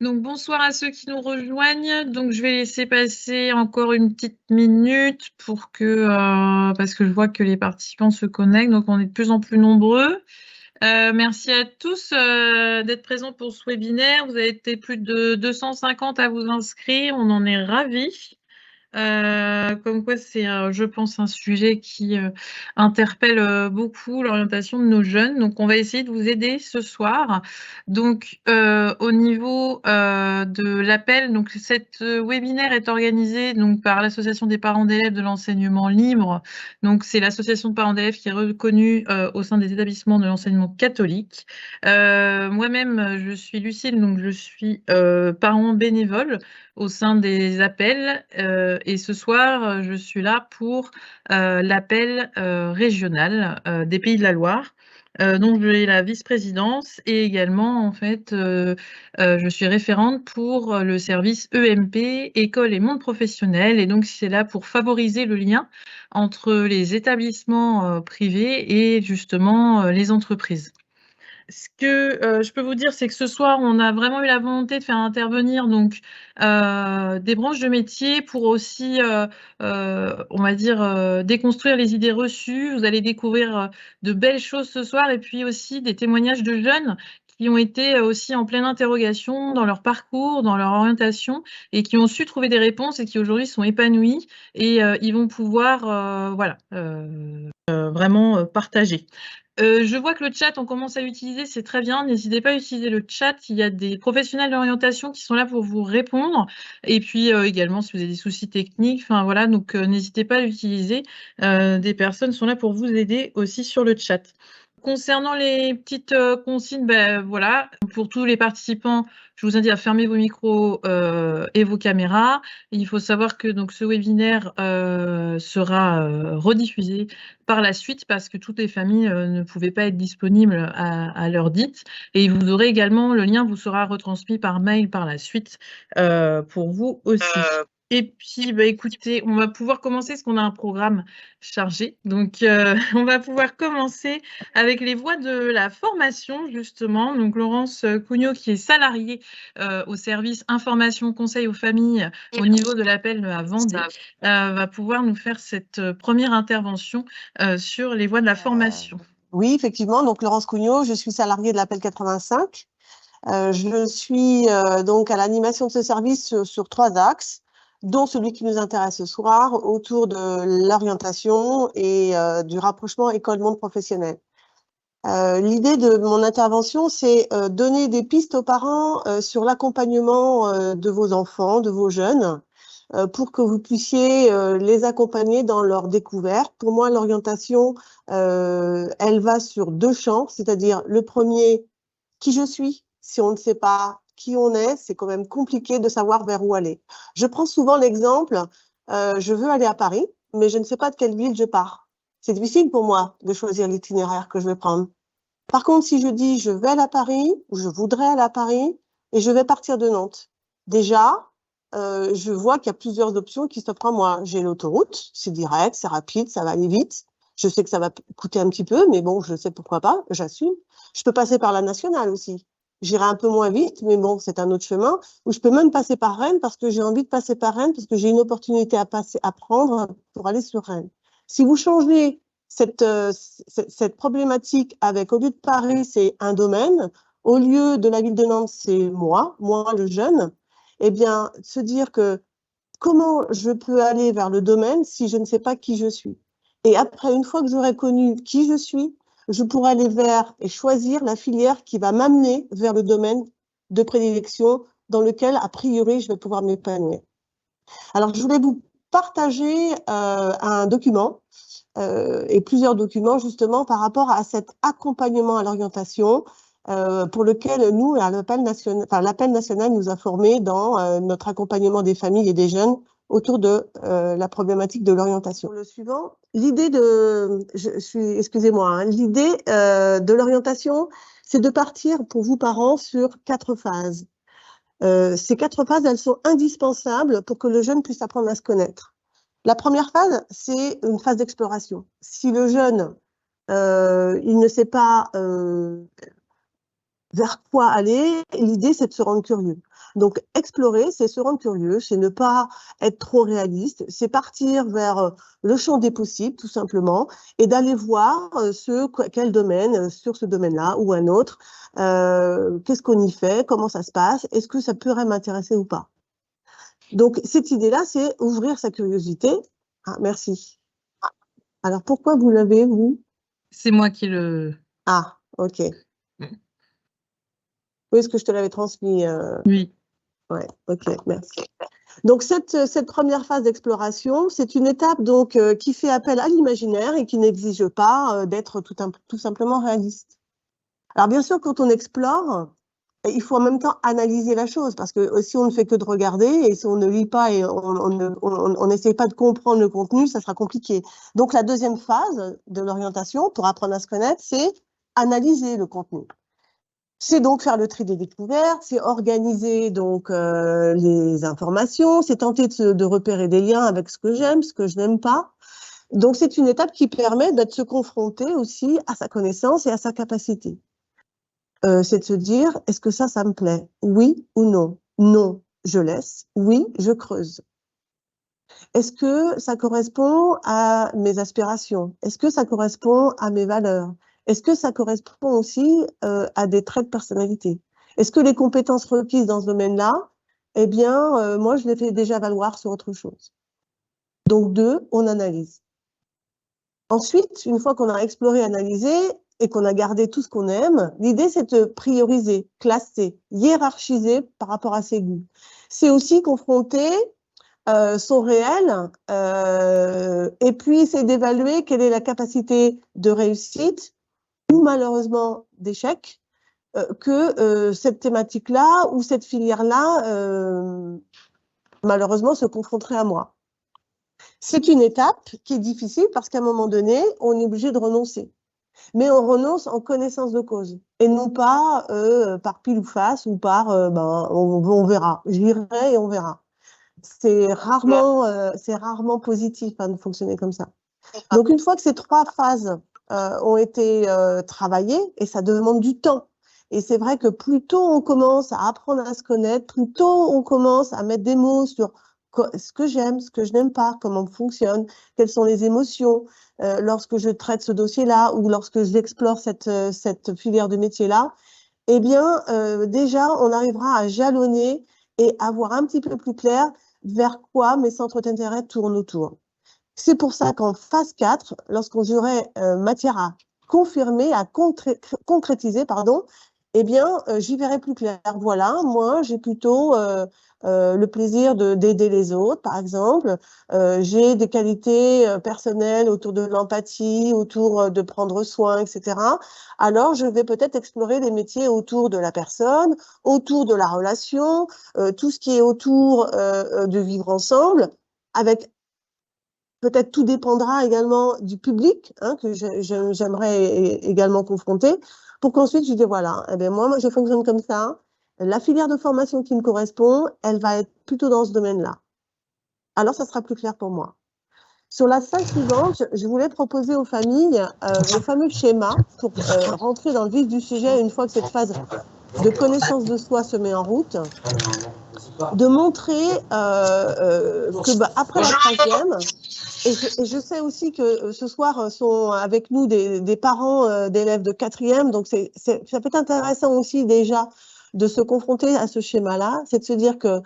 Donc bonsoir à ceux qui nous rejoignent. Donc je vais laisser passer encore une petite minute pour que parce que je vois que les participants se connectent, donc on est de plus en plus nombreux. Merci à tous d'être présents pour ce webinaire. Vous avez été plus de 250 à vous inscrire, on en est ravis. Comme quoi c'est, je pense, un sujet qui interpelle beaucoup l'orientation de nos jeunes. Donc, on va essayer de vous aider ce soir. Donc, au niveau de l'appel, donc cette webinaire est organisé donc par l'Association des parents d'élèves de l'enseignement libre. Donc, c'est l'association de parents d'élèves qui est reconnue au sein des établissements de l'enseignement catholique. Moi-même, je suis Lucille, donc je suis parent bénévole au sein des appels. Et ce soir, je suis là pour l'appel régional des Pays de la Loire. Donc, j'ai la vice-présidence et également, en fait, je suis référente pour le service EMP, École et Monde Professionnel. Et donc, c'est là pour favoriser le lien entre les établissements privés et justement les entreprises. Ce que je peux vous dire, c'est que ce soir, on a vraiment eu la volonté de faire intervenir donc des branches de métier pour aussi, on va dire, déconstruire les idées reçues. Vous allez découvrir de belles choses ce soir et puis aussi des témoignages de jeunes qui ont été aussi en pleine interrogation dans leur parcours, dans leur orientation et qui ont su trouver des réponses et qui aujourd'hui sont épanouis et ils vont pouvoir voilà, vraiment partager. Je vois que le chat, on commence à l'utiliser, c'est très bien. N'hésitez pas à utiliser le chat. Il y a des professionnels d'orientation qui sont là pour vous répondre. Et puis également, si vous avez des soucis techniques, enfin voilà, donc n'hésitez pas à l'utiliser. Des personnes sont là pour vous aider aussi sur le chat. Concernant les petites consignes, ben, voilà, pour tous les participants, je vous invite à fermer vos micros et vos caméras. Il faut savoir que donc, ce webinaire sera rediffusé par la suite parce que toutes les familles ne pouvaient pas être disponibles à l'heure dite. Et vous aurez également, le lien vous sera retransmis par mail par la suite pour vous aussi. Et puis, bah, écoutez, on va pouvoir commencer parce qu'on a un programme chargé. Donc, on va pouvoir commencer avec les voies de la formation, justement. Donc, Laurence Cugnot, qui est salariée au service information conseil aux familles au niveau de l'appel à Vendée, va pouvoir nous faire cette première intervention sur les voies de la formation. Oui, effectivement. Donc, Laurence Cugnot, je suis salariée de l'appel 85. Je suis donc à l'animation de ce service sur 3 axes, dont celui qui nous intéresse ce soir, autour de l'orientation et du rapprochement école-monde professionnel. L'idée de mon intervention, c'est donner des pistes aux parents sur l'accompagnement de vos enfants, de vos jeunes, pour que vous puissiez les accompagner dans leur découverte. Pour moi, l'orientation, elle va sur 2 champs, c'est-à-dire le premier, qui je suis. Si on ne sait pas qui on est, c'est quand même compliqué de savoir vers où aller. Je prends souvent l'exemple, je veux aller à Paris, mais je ne sais pas de quelle ville je pars. C'est difficile pour moi de choisir l'itinéraire que je vais prendre. Par contre, si je dis je vais aller à Paris ou je voudrais aller à Paris et je vais partir de Nantes, déjà, je vois qu'il y a plusieurs options qui s'offrent à moi. J'ai l'autoroute, c'est direct, c'est rapide, ça va aller vite. Je sais que ça va coûter un petit peu, mais bon, je sais pourquoi pas, j'assume. Je peux passer par la nationale aussi. J'irai un peu moins vite, mais bon, c'est un autre chemin. Ou je peux même passer par Rennes parce que j'ai envie de passer par Rennes parce que j'ai une opportunité à prendre pour aller sur Rennes. Si vous changez cette problématique avec, au lieu de Paris, c'est un domaine, au lieu de la ville de Nantes, c'est moi le jeune, eh bien, se dire que comment je peux aller vers le domaine si je ne sais pas qui je suis. Et après, une fois que j'aurai connu qui je suis, je pourrai aller vers et choisir la filière qui va m'amener vers le domaine de prédilection dans lequel, a priori, je vais pouvoir m'épanouir. Alors, je voulais vous partager un document et plusieurs documents justement par rapport à cet accompagnement à l'orientation pour lequel nous, l'appel national nous a formés dans notre accompagnement des familles et des jeunes autour de la problématique de l'orientation. Le suivant, l'idée l'idée de l'orientation, c'est de partir pour vous parents sur 4 phases. Ces 4 phases, elles sont indispensables pour que le jeune puisse apprendre à se connaître. La première phase, c'est une phase d'exploration. Si le jeune, il ne sait pas vers quoi aller. L'idée, c'est de se rendre curieux. Donc, explorer, c'est se rendre curieux, c'est ne pas être trop réaliste, c'est partir vers le champ des possibles, tout simplement, et d'aller voir quel domaine, sur ce domaine-là ou un autre, qu'est-ce qu'on y fait, comment ça se passe, est-ce que ça pourrait m'intéresser ou pas. Donc, cette idée-là, c'est ouvrir sa curiosité. Ah, merci. Alors, pourquoi vous l'avez, vous? C'est moi qui le... Ah, ok. Oui, est-ce que je te l'avais transmis? Oui. Ouais, ok, merci. Donc, cette première phase d'exploration, c'est une étape donc, qui fait appel à l'imaginaire et qui n'exige pas d'être tout simplement réaliste. Alors, bien sûr, quand on explore, il faut en même temps analyser la chose, parce que si on ne fait que de regarder et si on ne lit pas et on n'essaie pas de comprendre le contenu, ça sera compliqué. Donc, la deuxième phase de l'orientation pour apprendre à se connaître, c'est analyser le contenu. C'est donc faire le tri des découvertes, c'est organiser donc les informations, c'est tenter de repérer des liens avec ce que j'aime, ce que je n'aime pas. Donc, c'est une étape qui permet de se confronter aussi à sa connaissance et à sa capacité. C'est de se dire, est-ce que ça me plaît? Oui ou non? Non, je laisse. Oui, je creuse. Est-ce que ça correspond à mes aspirations? Est-ce que ça correspond à mes valeurs? Est-ce que ça correspond aussi à des traits de personnalité? Est-ce que les compétences requises dans ce domaine-là, eh bien, moi, je les fais déjà valoir sur autre chose. Donc, 2, on analyse. Ensuite, une fois qu'on a exploré, analysé et qu'on a gardé tout ce qu'on aime, l'idée, c'est de prioriser, classer, hiérarchiser par rapport à ses goûts. C'est aussi confronter son réel et puis essayer d'évaluer quelle est la capacité de réussite ou malheureusement d'échec que cette thématique-là ou cette filière-là malheureusement se confronterait à moi. C'est une étape qui est difficile parce qu'à un moment donné, on est obligé de renoncer. Mais on renonce en connaissance de cause et non pas par pile ou face ou par on verra. J'irai et on verra. C'est rarement positif de fonctionner comme ça. Donc, une fois que ces 3 phases ont été travaillées, et ça demande du temps, et c'est vrai que plus tôt on commence à apprendre à se connaître, plus tôt on commence à mettre des mots sur ce que j'aime, ce que je n'aime pas, comment on fonctionne, quelles sont les émotions lorsque je traite ce dossier-là ou lorsque j'explore cette filière de métier-là, eh bien, déjà, on arrivera à jalonner et à voir un petit peu plus clair vers quoi mes centres d'intérêt tournent autour. C'est pour ça qu'en phase 4, lorsqu'on aurait matière à confirmer, à concrétiser, pardon, eh bien, j'y verrai plus clair. Voilà, moi, j'ai plutôt le plaisir d'aider les autres, par exemple. J'ai des qualités personnelles autour de l'empathie, autour de prendre soin, etc. Alors, je vais peut-être explorer les métiers autour de la personne, autour de la relation, tout ce qui est autour de vivre ensemble, avec peut-être tout dépendra également du public que j'aimerais également confronter, pour qu'ensuite je dis voilà, eh bien moi je fonctionne comme ça. La filière de formation qui me correspond, elle va être plutôt dans ce domaine-là. Alors ça sera plus clair pour moi. Sur la salle suivante, je voulais proposer aux familles le fameux schéma pour rentrer dans le vif du sujet une fois que cette phase de connaissance de soi se met en route, de montrer que après la troisième, et je sais aussi que ce soir sont avec nous des parents d'élèves de 4e, donc ça peut être intéressant aussi déjà de se confronter à ce schéma-là, c'est de se dire que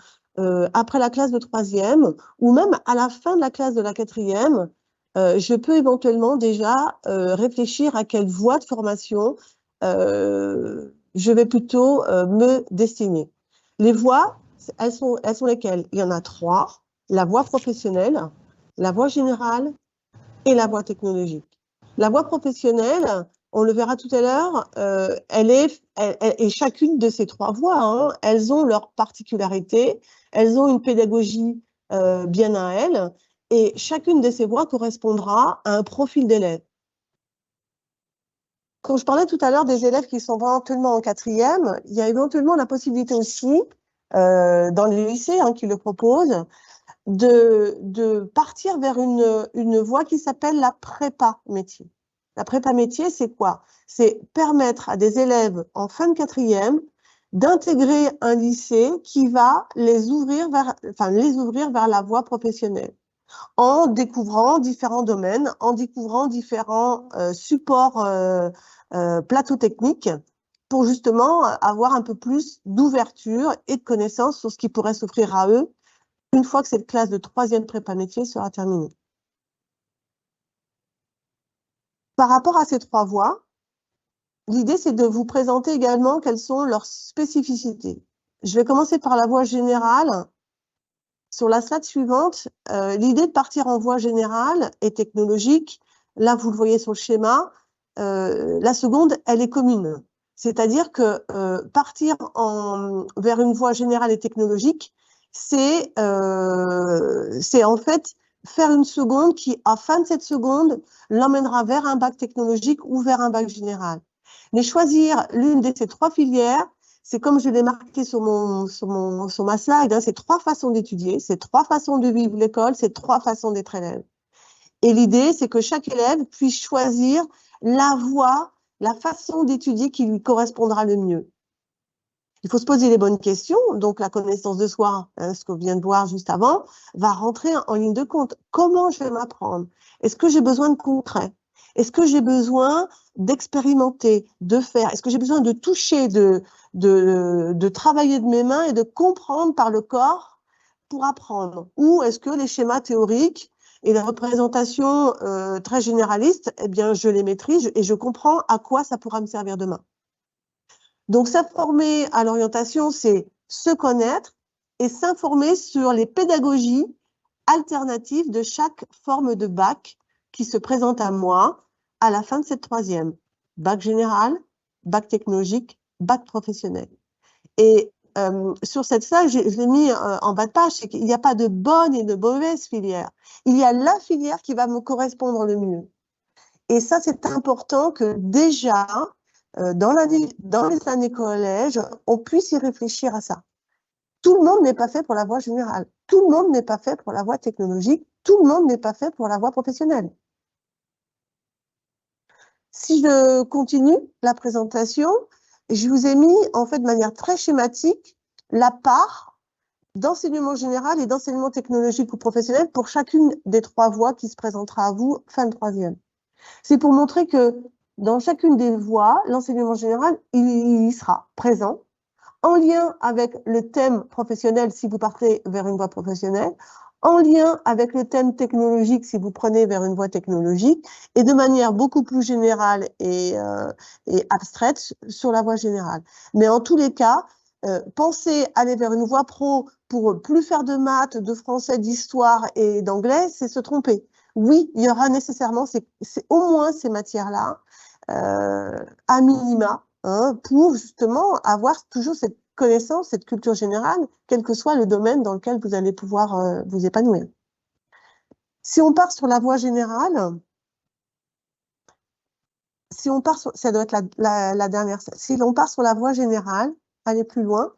après la classe de 3e, ou même à la fin de la classe de la 4e, je peux éventuellement déjà réfléchir à quelle voie de formation je vais plutôt me destiner. Les voies, elles sont lesquelles? Il y en a 3. La voie professionnelle, la voie générale et la voie technologique. La voie professionnelle, on le verra tout à l'heure, et chacune de ces 3 voies, elles ont leurs particularités, elles ont une pédagogie bien à elles, et chacune de ces voies correspondra à un profil d'élève. Quand je parlais tout à l'heure des élèves qui sont éventuellement en 4e, il y a éventuellement la possibilité aussi, dans les lycées qui le proposent, de partir vers une voie qui s'appelle la prépa métier. La prépa métier, c'est quoi? C'est permettre à des élèves en fin de quatrième d'intégrer un lycée qui va les ouvrir vers la voie professionnelle en découvrant différents domaines, en découvrant différents supports plateaux techniques pour justement avoir un peu plus d'ouverture et de connaissances sur ce qui pourrait s'offrir à eux une fois que cette classe de troisième prépa métier sera terminée. Par rapport à ces trois voies, l'idée, c'est de vous présenter également quelles sont leurs spécificités. Je vais commencer par la voie générale. Sur la slide suivante, l'idée de partir en voie générale et technologique, là, vous le voyez sur le schéma, la seconde, elle est commune. C'est-à-dire que partir vers une voie générale et technologique, c'est en fait faire une seconde qui, à fin de cette seconde, l'emmènera vers un bac technologique ou vers un bac général. Mais choisir l'une de ces trois filières, c'est comme je l'ai marqué sur ma slide, hein, c'est trois façons d'étudier, c'est trois façons de vivre l'école, c'est trois façons d'être élève. Et l'idée, c'est que chaque élève puisse choisir la voie, la façon d'étudier qui lui correspondra le mieux. Il faut se poser les bonnes questions. Donc, la connaissance de soi, hein, ce qu'on vient de voir juste avant, va rentrer en ligne de compte. Comment je vais m'apprendre? Est-ce que j'ai besoin de concret? Est-ce que j'ai besoin d'expérimenter, de faire? Est-ce que j'ai besoin de toucher, de travailler de mes mains et de comprendre par le corps pour apprendre? Ou est-ce que les schémas théoriques et les représentations très généralistes, eh bien, je les maîtrise et je comprends à quoi ça pourra me servir demain? Donc, s'informer à l'orientation, c'est se connaître et s'informer sur les pédagogies alternatives de chaque forme de bac qui se présente à moi à la fin de cette troisième. Bac général, bac technologique, bac professionnel. Et sur cette slide, je l'ai mis en bas de page, c'est qu'il n'y a pas de bonne et de mauvaise filière. Il y a la filière qui va me correspondre le mieux. Et ça, c'est important que déjà, dans les années collège, on puisse y réfléchir à ça. Tout le monde n'est pas fait pour la voie générale. Tout le monde n'est pas fait pour la voie technologique. Tout le monde n'est pas fait pour la voie professionnelle. Si je continue la présentation, je vous ai mis, en fait, de manière très schématique, la part d'enseignement général et d'enseignement technologique ou professionnel pour chacune des trois voies qui se présentera à vous fin de troisième. C'est pour montrer que dans chacune des voies, l'enseignement général, il y sera présent, en lien avec le thème professionnel si vous partez vers une voie professionnelle, en lien avec le thème technologique si vous prenez vers une voie technologique, et de manière beaucoup plus générale et abstraite sur la voie générale. Mais en tous les cas, penser aller vers une voie pro pour plus faire de maths, de français, d'histoire et d'anglais, c'est se tromper. Oui, il y aura nécessairement au moins ces matières-là, à minima, hein, pour justement avoir toujours cette connaissance, cette culture générale, quel que soit le domaine dans lequel vous allez pouvoir vous épanouir. Si on part sur la voie générale, ça doit être la dernière. Si l'on part sur la voie générale, aller plus loin.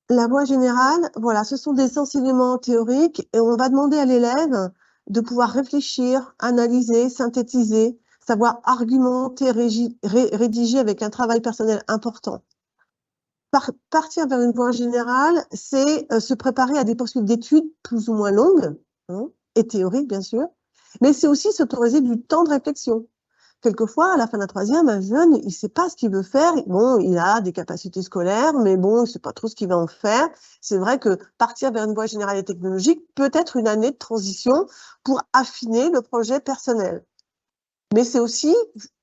La voie générale, voilà, ce sont des enseignements théoriques et on va demander à l'élève de pouvoir réfléchir, analyser, synthétiser, savoir argumenter, rédiger avec un travail personnel important. Partir vers une voie générale, c'est se préparer à des poursuites d'études plus ou moins longues, hein, et théoriques bien sûr, mais c'est aussi s'autoriser du temps de réflexion. Quelquefois, à la fin de la troisième, un jeune, il ne sait pas ce qu'il veut faire. Bon, il a des capacités scolaires, mais bon, il ne sait pas trop ce qu'il va en faire. C'est vrai que partir vers une voie générale et technologique peut être une année de transition pour affiner le projet personnel. Mais c'est aussi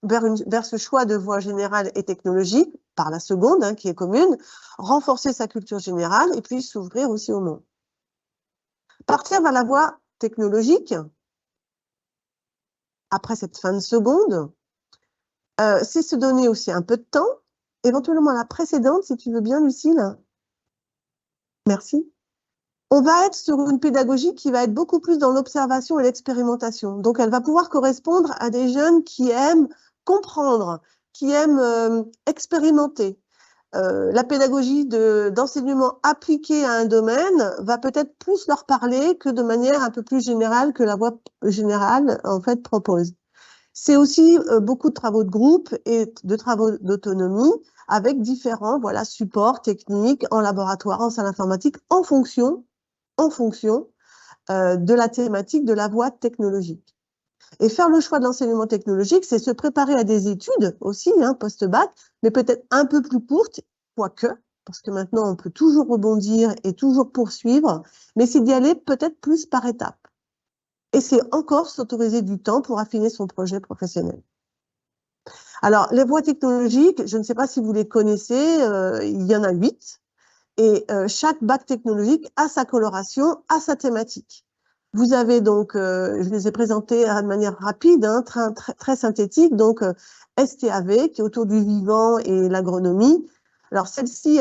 vers ce choix de voie générale et technologique, par la seconde, hein, qui est commune, renforcer sa culture générale et puis s'ouvrir aussi au monde. Partir vers la voie technologique, après cette fin de seconde, c'est se donner aussi un peu de temps, éventuellement la précédente, si tu veux bien, Lucille. Merci. On va être sur une pédagogie qui va être beaucoup plus dans l'observation et l'expérimentation. Donc, elle va pouvoir correspondre à des jeunes qui aiment comprendre, qui aiment expérimenter, la pédagogie d'enseignement appliqué à un domaine va peut-être plus leur parler que de manière un peu plus générale que la voie générale en fait propose. C'est aussi beaucoup de travaux de groupe et de travaux d'autonomie avec différents supports techniques en laboratoire, en salle informatique, en fonction de la thématique de la voie technologique. Et faire le choix de l'enseignement technologique, c'est se préparer à des études aussi, post-bac, mais peut-être un peu plus courtes, quoique, parce que maintenant on peut toujours rebondir et toujours poursuivre, mais c'est d'y aller peut-être plus par étapes. Et c'est encore s'autoriser du temps pour affiner son projet professionnel. Alors, les voies technologiques, je ne sais pas si vous les connaissez, il y en a 8, et chaque bac technologique a sa coloration, a sa thématique. Vous avez donc, je les ai présentés de manière rapide, très synthétique, donc STAV, qui est autour du vivant et l'agronomie. Alors celle-ci,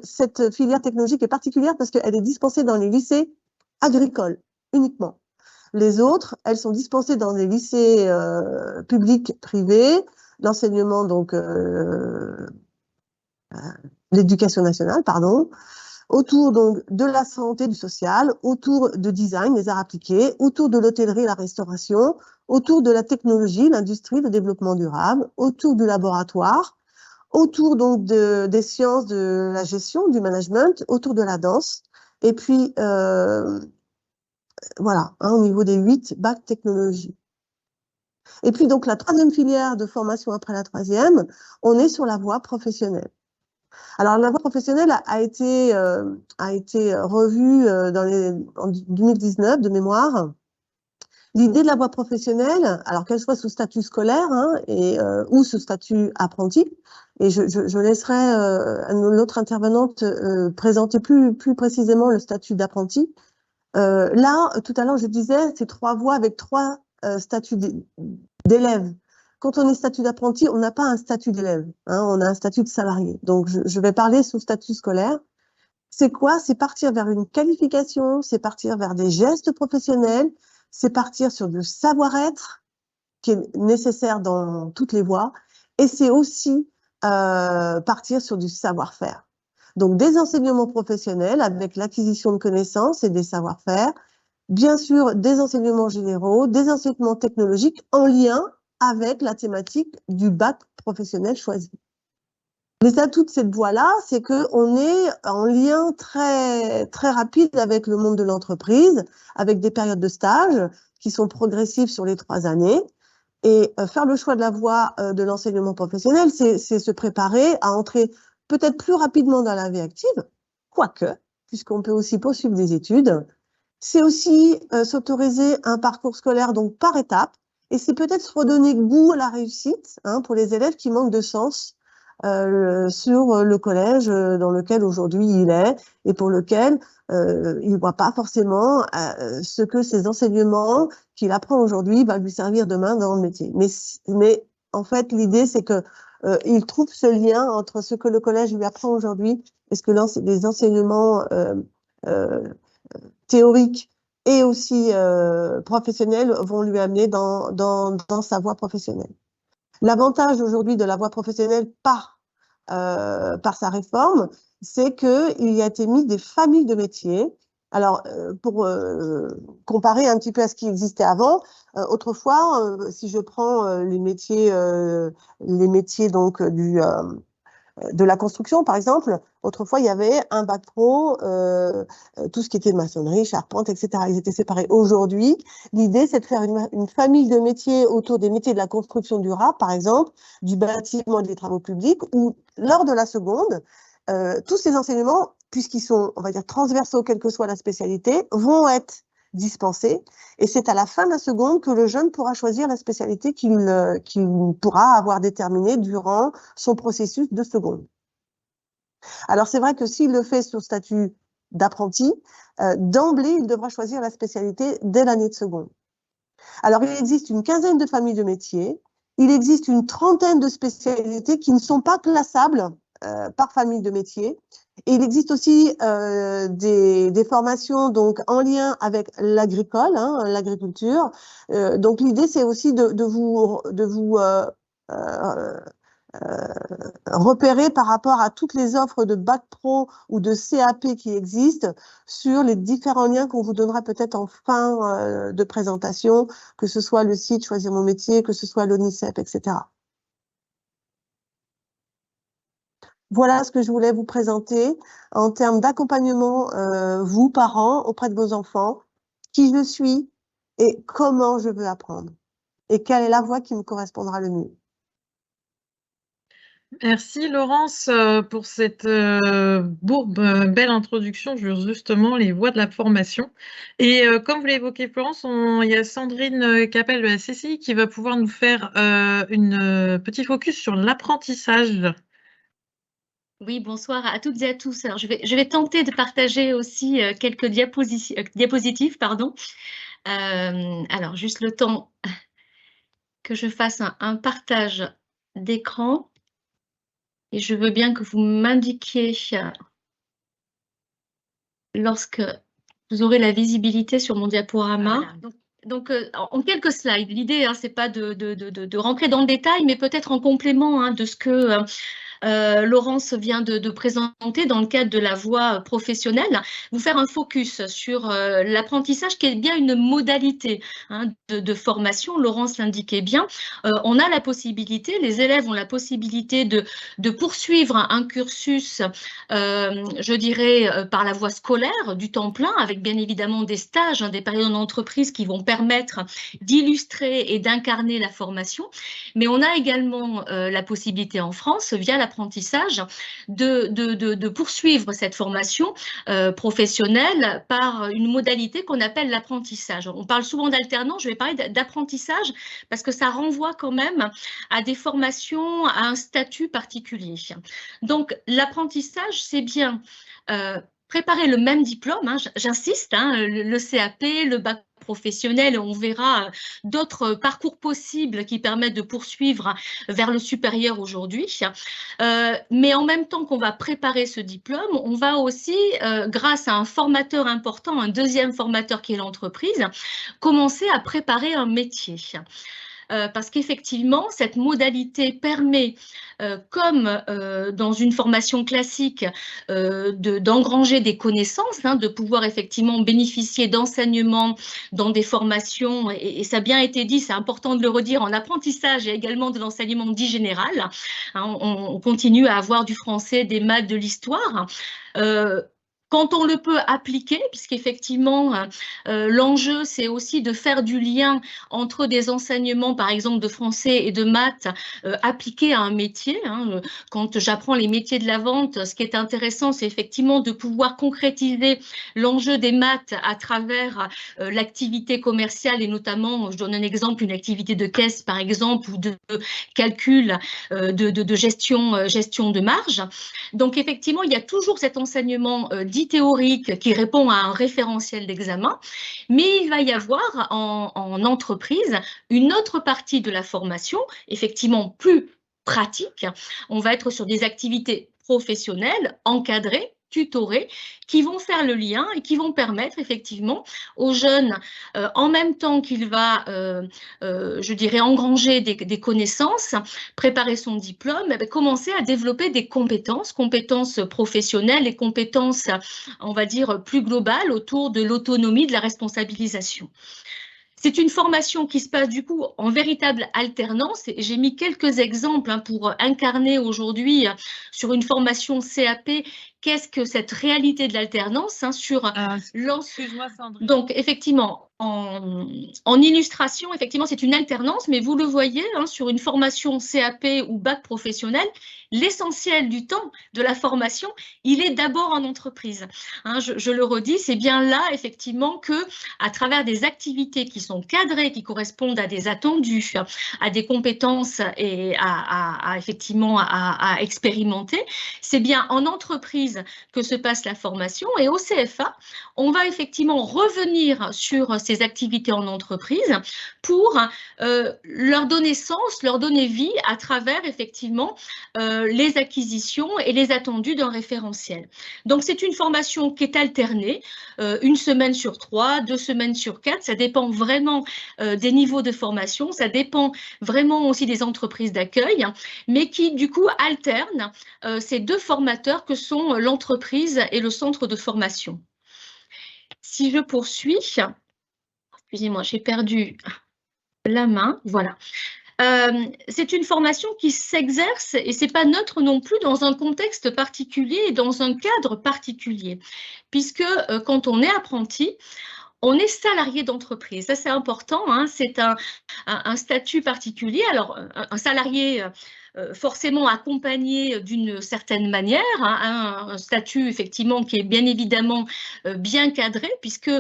cette filière technologique est particulière parce qu'elle est dispensée dans les lycées agricoles uniquement. Les autres, elles sont dispensées dans des lycées publics, privés, l'enseignement, donc l'éducation nationale, pardon, autour donc de la santé, du social, autour de design, des arts appliqués, autour de l'hôtellerie, la restauration, autour de la technologie, l'industrie, le développement durable, autour du laboratoire, autour donc des sciences de la gestion, du management, autour de la danse, et puis voilà, au niveau des 8 bacs technologie. Et puis donc la troisième filière de formation après la troisième, on est sur la voie professionnelle. Alors, la voie professionnelle a été revue en 2019 de mémoire. L'idée de la voie professionnelle, alors qu'elle soit sous statut scolaire ou sous statut apprenti, et je laisserai l'autre intervenante présenter plus précisément le statut d'apprenti. Là, tout à l'heure, je disais, c'est 3 voies avec 3 statuts d'élèves. Quand on est statut d'apprenti, on n'a pas un statut d'élève, on a un statut de salarié. Donc, je vais parler sous statut scolaire. C'est quoi? C'est partir vers une qualification, c'est partir vers des gestes professionnels, c'est partir sur du savoir-être qui est nécessaire dans toutes les voies, et c'est aussi partir sur du savoir-faire. Donc, des enseignements professionnels avec l'acquisition de connaissances et des savoir-faire, bien sûr, des enseignements généraux, des enseignements technologiques en lien avec la thématique du bac professionnel choisi. Les atouts de cette voie-là, c'est qu'on est en lien très rapide avec le monde de l'entreprise, avec des périodes de stage qui sont progressives sur les 3 années. Et faire le choix de la voie de l'enseignement professionnel, c'est se préparer à entrer peut-être plus rapidement dans la vie active, quoique, puisqu'on peut aussi poursuivre des études. C'est aussi s'autoriser un parcours scolaire donc par étapes, et c'est peut-être se redonner goût à la réussite pour les élèves qui manquent de sens sur le collège dans lequel aujourd'hui il est, et pour lequel il ne voit pas forcément ce que ces enseignements qu'il apprend aujourd'hui va lui servir demain dans le métier. Mais en fait, l'idée, c'est que il trouve ce lien entre ce que le collège lui apprend aujourd'hui et ce que les enseignements théoriques et aussi professionnels vont lui amener dans sa voie professionnelle. L'avantage aujourd'hui de la voie professionnelle par sa réforme, c'est qu'il y a été mis des familles de métiers. Alors, pour comparer un petit peu à ce qui existait avant, autrefois, si je prends les métiers donc de la construction, par exemple, autrefois, il y avait un bac pro, tout ce qui était maçonnerie, charpente, etc. Ils étaient séparés. Aujourd'hui, l'idée, c'est de faire une famille de métiers autour des métiers de la construction durable, par exemple, du bâtiment et des travaux publics, où, lors de la seconde, tous ces enseignements, puisqu'ils sont, on va dire, transversaux, quelle que soit la spécialité, vont être dispensés. Et c'est à la fin de la seconde que le jeune pourra choisir la spécialité qu'il pourra avoir déterminée durant son processus de seconde. Alors, c'est vrai que s'il le fait sur statut d'apprenti, d'emblée, il devra choisir la spécialité dès l'année de seconde. Alors, il existe une quinzaine de familles de métiers. Il existe une trentaine de spécialités qui ne sont pas classables par famille de métiers. Et il existe aussi des formations donc en lien avec l'agricole, l'agriculture. Donc l'idée c'est aussi de vous repérer par rapport à toutes les offres de bac pro ou de CAP qui existent sur les différents liens qu'on vous donnera peut-être en fin de présentation, que ce soit le site Choisir mon métier, que ce soit l'ONICEP, etc. Voilà ce que je voulais vous présenter en termes d'accompagnement, vous, parents, auprès de vos enfants, qui je suis et comment je veux apprendre et quelle est la voie qui me correspondra le mieux. Merci Laurence pour cette belle introduction sur justement les voies de la formation. Et comme vous l'évoquez Florence, il y a Sandrine Capel de la CCI qui va pouvoir nous faire une petit focus sur l'apprentissage. Oui, bonsoir à toutes et à tous. Alors, je vais tenter de partager aussi quelques diapositives, pardon. Alors, juste le temps que je fasse un partage d'écran. Et je veux bien que vous m'indiquiez lorsque vous aurez la visibilité sur mon diaporama. Voilà. Donc, en quelques slides, l'idée, ce n'est pas de rentrer dans le détail, mais peut-être en complément de ce que Laurence vient de présenter dans le cadre de la voie professionnelle, vous faire un focus sur l'apprentissage qui est bien une modalité de formation. Laurence l'indiquait bien. On a la possibilité, les élèves ont la possibilité de poursuivre un cursus, je dirais, par la voie scolaire du temps plein, avec bien évidemment des stages, des périodes en entreprise qui vont permettre d'illustrer et d'incarner la formation. Mais on a également la possibilité en France, via l'apprentissage, de poursuivre cette formation professionnelle par une modalité qu'on appelle l'apprentissage. On parle souvent d'alternance, je vais parler d'apprentissage parce que ça renvoie quand même à des formations, à un statut particulier. Donc, l'apprentissage, c'est bien préparer le même diplôme, j'insiste, le CAP, le bac professionnel, on verra d'autres parcours possibles qui permettent de poursuivre vers le supérieur aujourd'hui. Mais en même temps qu'on va préparer ce diplôme, on va aussi, grâce à un formateur important, un deuxième formateur qui est l'entreprise, commencer à préparer un métier. Parce qu'effectivement, cette modalité permet, comme dans une formation classique, d'engranger des connaissances, de pouvoir effectivement bénéficier d'enseignements dans des formations, et ça a bien été dit, c'est important de le redire, en apprentissage et également de l'enseignement dit général. On continue à avoir du français, des maths, de l'histoire. Quand on le peut appliquer, puisqu'effectivement, l'enjeu, c'est aussi de faire du lien entre des enseignements, par exemple, de français et de maths appliqués à un métier. Quand j'apprends les métiers de la vente, ce qui est intéressant, c'est effectivement de pouvoir concrétiser l'enjeu des maths à travers l'activité commerciale et notamment, je donne un exemple, une activité de caisse, par exemple, ou de calcul de gestion de marge. Donc, effectivement, il y a toujours cet enseignement dit théorique qui répond à un référentiel d'examen, mais il va y avoir en entreprise une autre partie de la formation, effectivement plus pratique. On va être sur des activités professionnelles, encadrées, tutorés, qui vont faire le lien et qui vont permettre effectivement aux jeunes, en même temps qu'il va, je dirais, engranger des connaissances, préparer son diplôme, commencer à développer des compétences professionnelles et compétences, on va dire, plus globales autour de l'autonomie, de la responsabilisation. C'est une formation qui se passe du coup en véritable alternance. J'ai mis quelques exemples pour incarner aujourd'hui sur une formation CAP qu'est-ce que cette réalité de l'alternance sur excuse-moi Sandrine. Donc effectivement, en illustration, effectivement, c'est une alternance, mais vous le voyez sur une formation CAP ou bac professionnel, l'essentiel du temps de la formation, il est d'abord en entreprise. Je le redis, c'est bien là, effectivement, que à travers des activités qui sont cadrées, qui correspondent à des attendus, à des compétences et effectivement à expérimenter, c'est bien en entreprise que se passe la formation. Et au CFA, on va effectivement revenir sur ces ces activités en entreprise pour leur donner sens, leur donner vie à travers effectivement les acquisitions et les attendus d'un référentiel. Donc c'est une formation qui est alternée, une semaine sur 3, 2 semaines sur 4, ça dépend vraiment des niveaux de formation, ça dépend vraiment aussi des entreprises d'accueil, mais qui du coup alternent ces deux formateurs que sont l'entreprise et le centre de formation. Si je poursuis, excusez-moi, j'ai perdu la main, voilà. C'est une formation qui s'exerce, et ce n'est pas neutre non plus, dans un contexte particulier et dans un cadre particulier, puisque quand on est apprenti, on est salarié d'entreprise. Ça, c'est important, hein, c'est un statut particulier. Alors, un salarié forcément accompagné d'une certaine manière, hein, un statut effectivement qui est bien évidemment bien cadré, puisque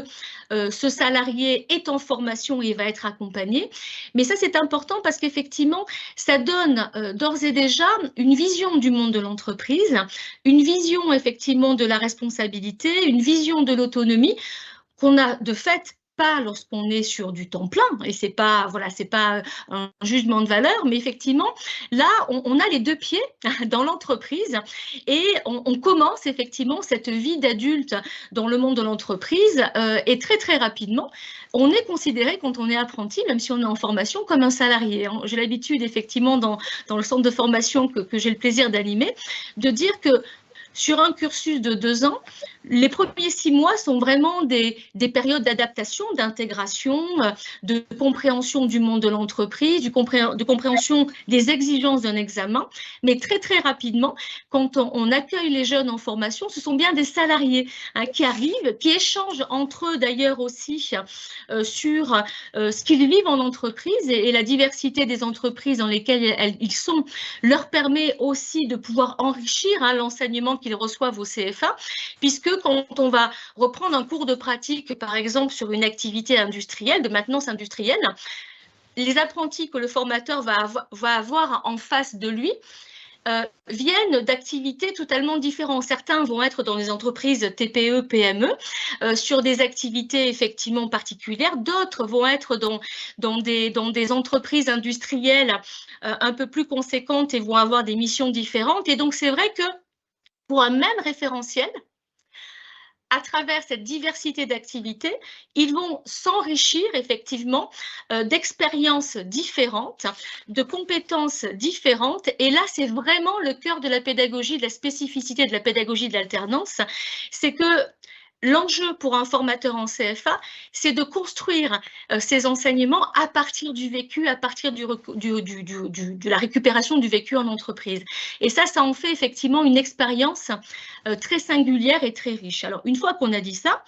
ce salarié est en formation et va être accompagné. Mais ça, c'est important parce qu'effectivement, ça donne d'ores et déjà une vision du monde de l'entreprise, une vision effectivement de la responsabilité, une vision de l'autonomie, qu'on a de fait pas lorsqu'on est sur du temps plein, et c'est pas, voilà, c'est pas un jugement de valeur, mais effectivement, là, on a les deux pieds dans l'entreprise et on commence effectivement cette vie d'adulte dans le monde de l'entreprise et très, très rapidement, on est considéré quand on est apprenti, même si on est en formation, comme un salarié. J'ai l'habitude, effectivement, dans le centre de formation que j'ai le plaisir d'animer, de dire que sur un cursus de 2 ans, les premiers 6 mois sont vraiment des périodes d'adaptation, d'intégration, de compréhension du monde de l'entreprise, de compréhension des exigences d'un examen. Mais très, très rapidement, quand on accueille les jeunes en formation, ce sont bien des salariés qui arrivent, qui échangent entre eux d'ailleurs aussi sur ce qu'ils vivent en entreprise et la diversité des entreprises dans lesquelles ils sont leur permet aussi de pouvoir enrichir l'enseignement qu'ils reçoivent au CFA, puisque quand on va reprendre un cours de pratique, par exemple, sur une activité industrielle, de maintenance industrielle, les apprentis que le formateur va avoir en face de lui viennent d'activités totalement différentes. Certains vont être dans des entreprises TPE, PME, sur des activités effectivement particulières. D'autres vont être dans des entreprises industrielles un peu plus conséquentes et vont avoir des missions différentes. Et donc, c'est vrai que pour un même référentiel, à travers cette diversité d'activités, ils vont s'enrichir effectivement d'expériences différentes, de compétences différentes. Et là, c'est vraiment le cœur de la pédagogie, de la spécificité de la pédagogie de l'alternance, c'est que l'enjeu pour un formateur en CFA, c'est de construire ces enseignements à partir du vécu, à partir de la récupération du vécu en entreprise. Et ça en fait effectivement une expérience très singulière et très riche. Alors, une fois qu'on a dit ça,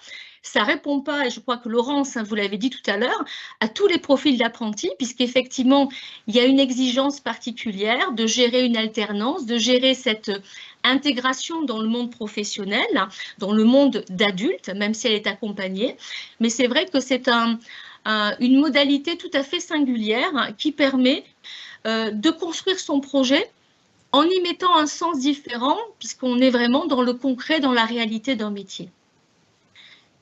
ça ne répond pas, et je crois que Laurence, vous l'avez dit tout à l'heure, à tous les profils d'apprentis, puisqu'effectivement, il y a une exigence particulière de gérer une alternance, de gérer cette intégration dans le monde professionnel, dans le monde d'adulte, même si elle est accompagnée. Mais c'est vrai que c'est une modalité tout à fait singulière qui permet de construire son projet en y mettant un sens différent, puisqu'on est vraiment dans le concret, dans la réalité d'un métier.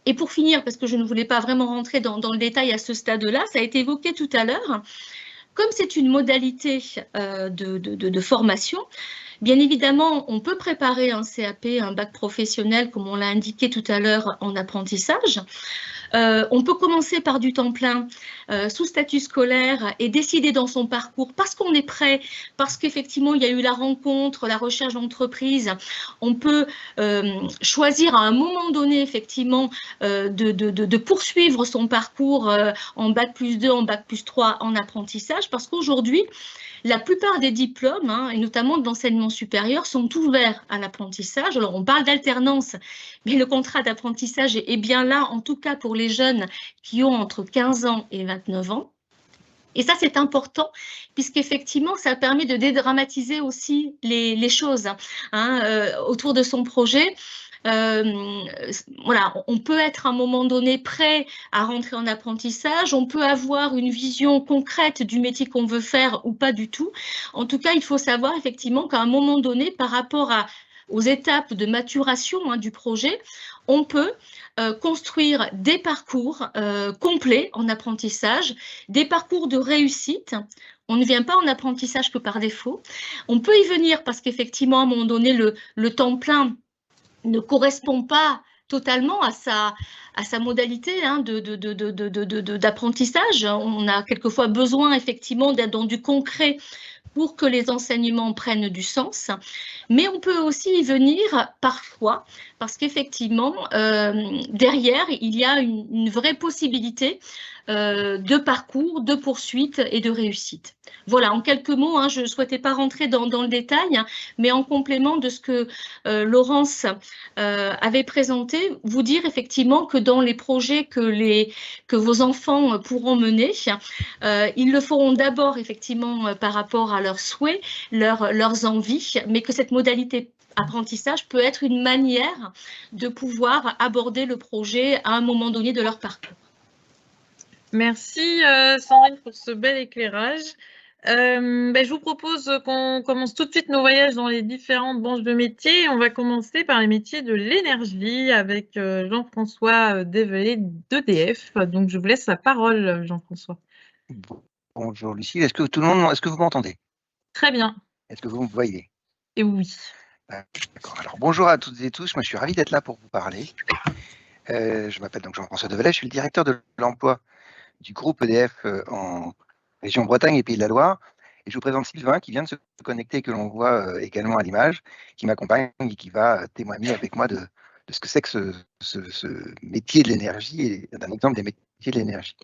Et pour finir, parce que je ne voulais pas vraiment rentrer dans le détail à ce stade-là, ça a été évoqué tout à l'heure, comme c'est une modalité de formation, bien évidemment, on peut préparer un CAP, un bac professionnel, comme on l'a indiqué tout à l'heure, en apprentissage. On peut commencer par du temps plein sous statut scolaire et décider dans son parcours parce qu'on est prêt, parce qu'effectivement il y a eu la rencontre, la recherche d'entreprise. On peut choisir à un moment donné effectivement de poursuivre son parcours en bac plus 2, en bac plus 3 en apprentissage, parce qu'aujourd'hui la plupart des diplômes, et notamment de l'enseignement supérieur, sont ouverts à l'apprentissage. Alors, on parle d'alternance, mais le contrat d'apprentissage est bien là, en tout cas pour les jeunes qui ont entre 15 ans et 29 ans. Et ça, c'est important, puisqu'effectivement, ça permet de dédramatiser aussi les choses autour de son projet. Voilà, on peut être à un moment donné prêt à rentrer en apprentissage, on peut avoir une vision concrète du métier qu'on veut faire ou pas du tout. En tout cas, il faut savoir effectivement qu'à un moment donné, par rapport à aux étapes de maturation du projet, on peut construire des parcours complets en apprentissage, des parcours de réussite. On ne vient pas en apprentissage que par défaut. On peut y venir parce qu'effectivement, à un moment donné, le temps plein ne correspond pas totalement à sa modalité d'apprentissage. On a quelquefois besoin effectivement d'être dans du concret pour que les enseignements prennent du sens. Mais on peut aussi y venir parfois, parce qu'effectivement, derrière, il y a une vraie possibilité de parcours, de poursuite et de réussite. Voilà, en quelques mots, je ne souhaitais pas rentrer dans le détail, mais en complément de ce que Laurence avait présenté, vous dire effectivement que dans les projets que vos enfants pourront mener, ils le feront d'abord effectivement par rapport à leurs souhaits, leurs envies, mais que cette modalité apprentissage peut être une manière de pouvoir aborder le projet à un moment donné de leur parcours. Merci Sandrine pour ce bel éclairage. Je vous propose qu'on commence tout de suite nos voyages dans les différentes branches de métiers. On va commencer par les métiers de l'énergie avec Jean-François Dévelé d'EDF. Donc, je vous laisse la parole, Jean-François. Bonjour Lucie, est-ce que vous m'entendez? Très bien. Est-ce que vous me voyez? Et oui. D'accord. Alors bonjour à toutes et tous, moi je suis ravi d'être là pour vous parler. Je m'appelle donc Jean-François Develay, je suis le directeur de l'emploi du groupe EDF en région Bretagne et Pays de la Loire. Et je vous présente Sylvain qui vient de se connecter, que l'on voit également à l'image, qui m'accompagne et qui va témoigner avec moi de ce que c'est que ce métier de l'énergie et d'un exemple des métiers de l'énergie.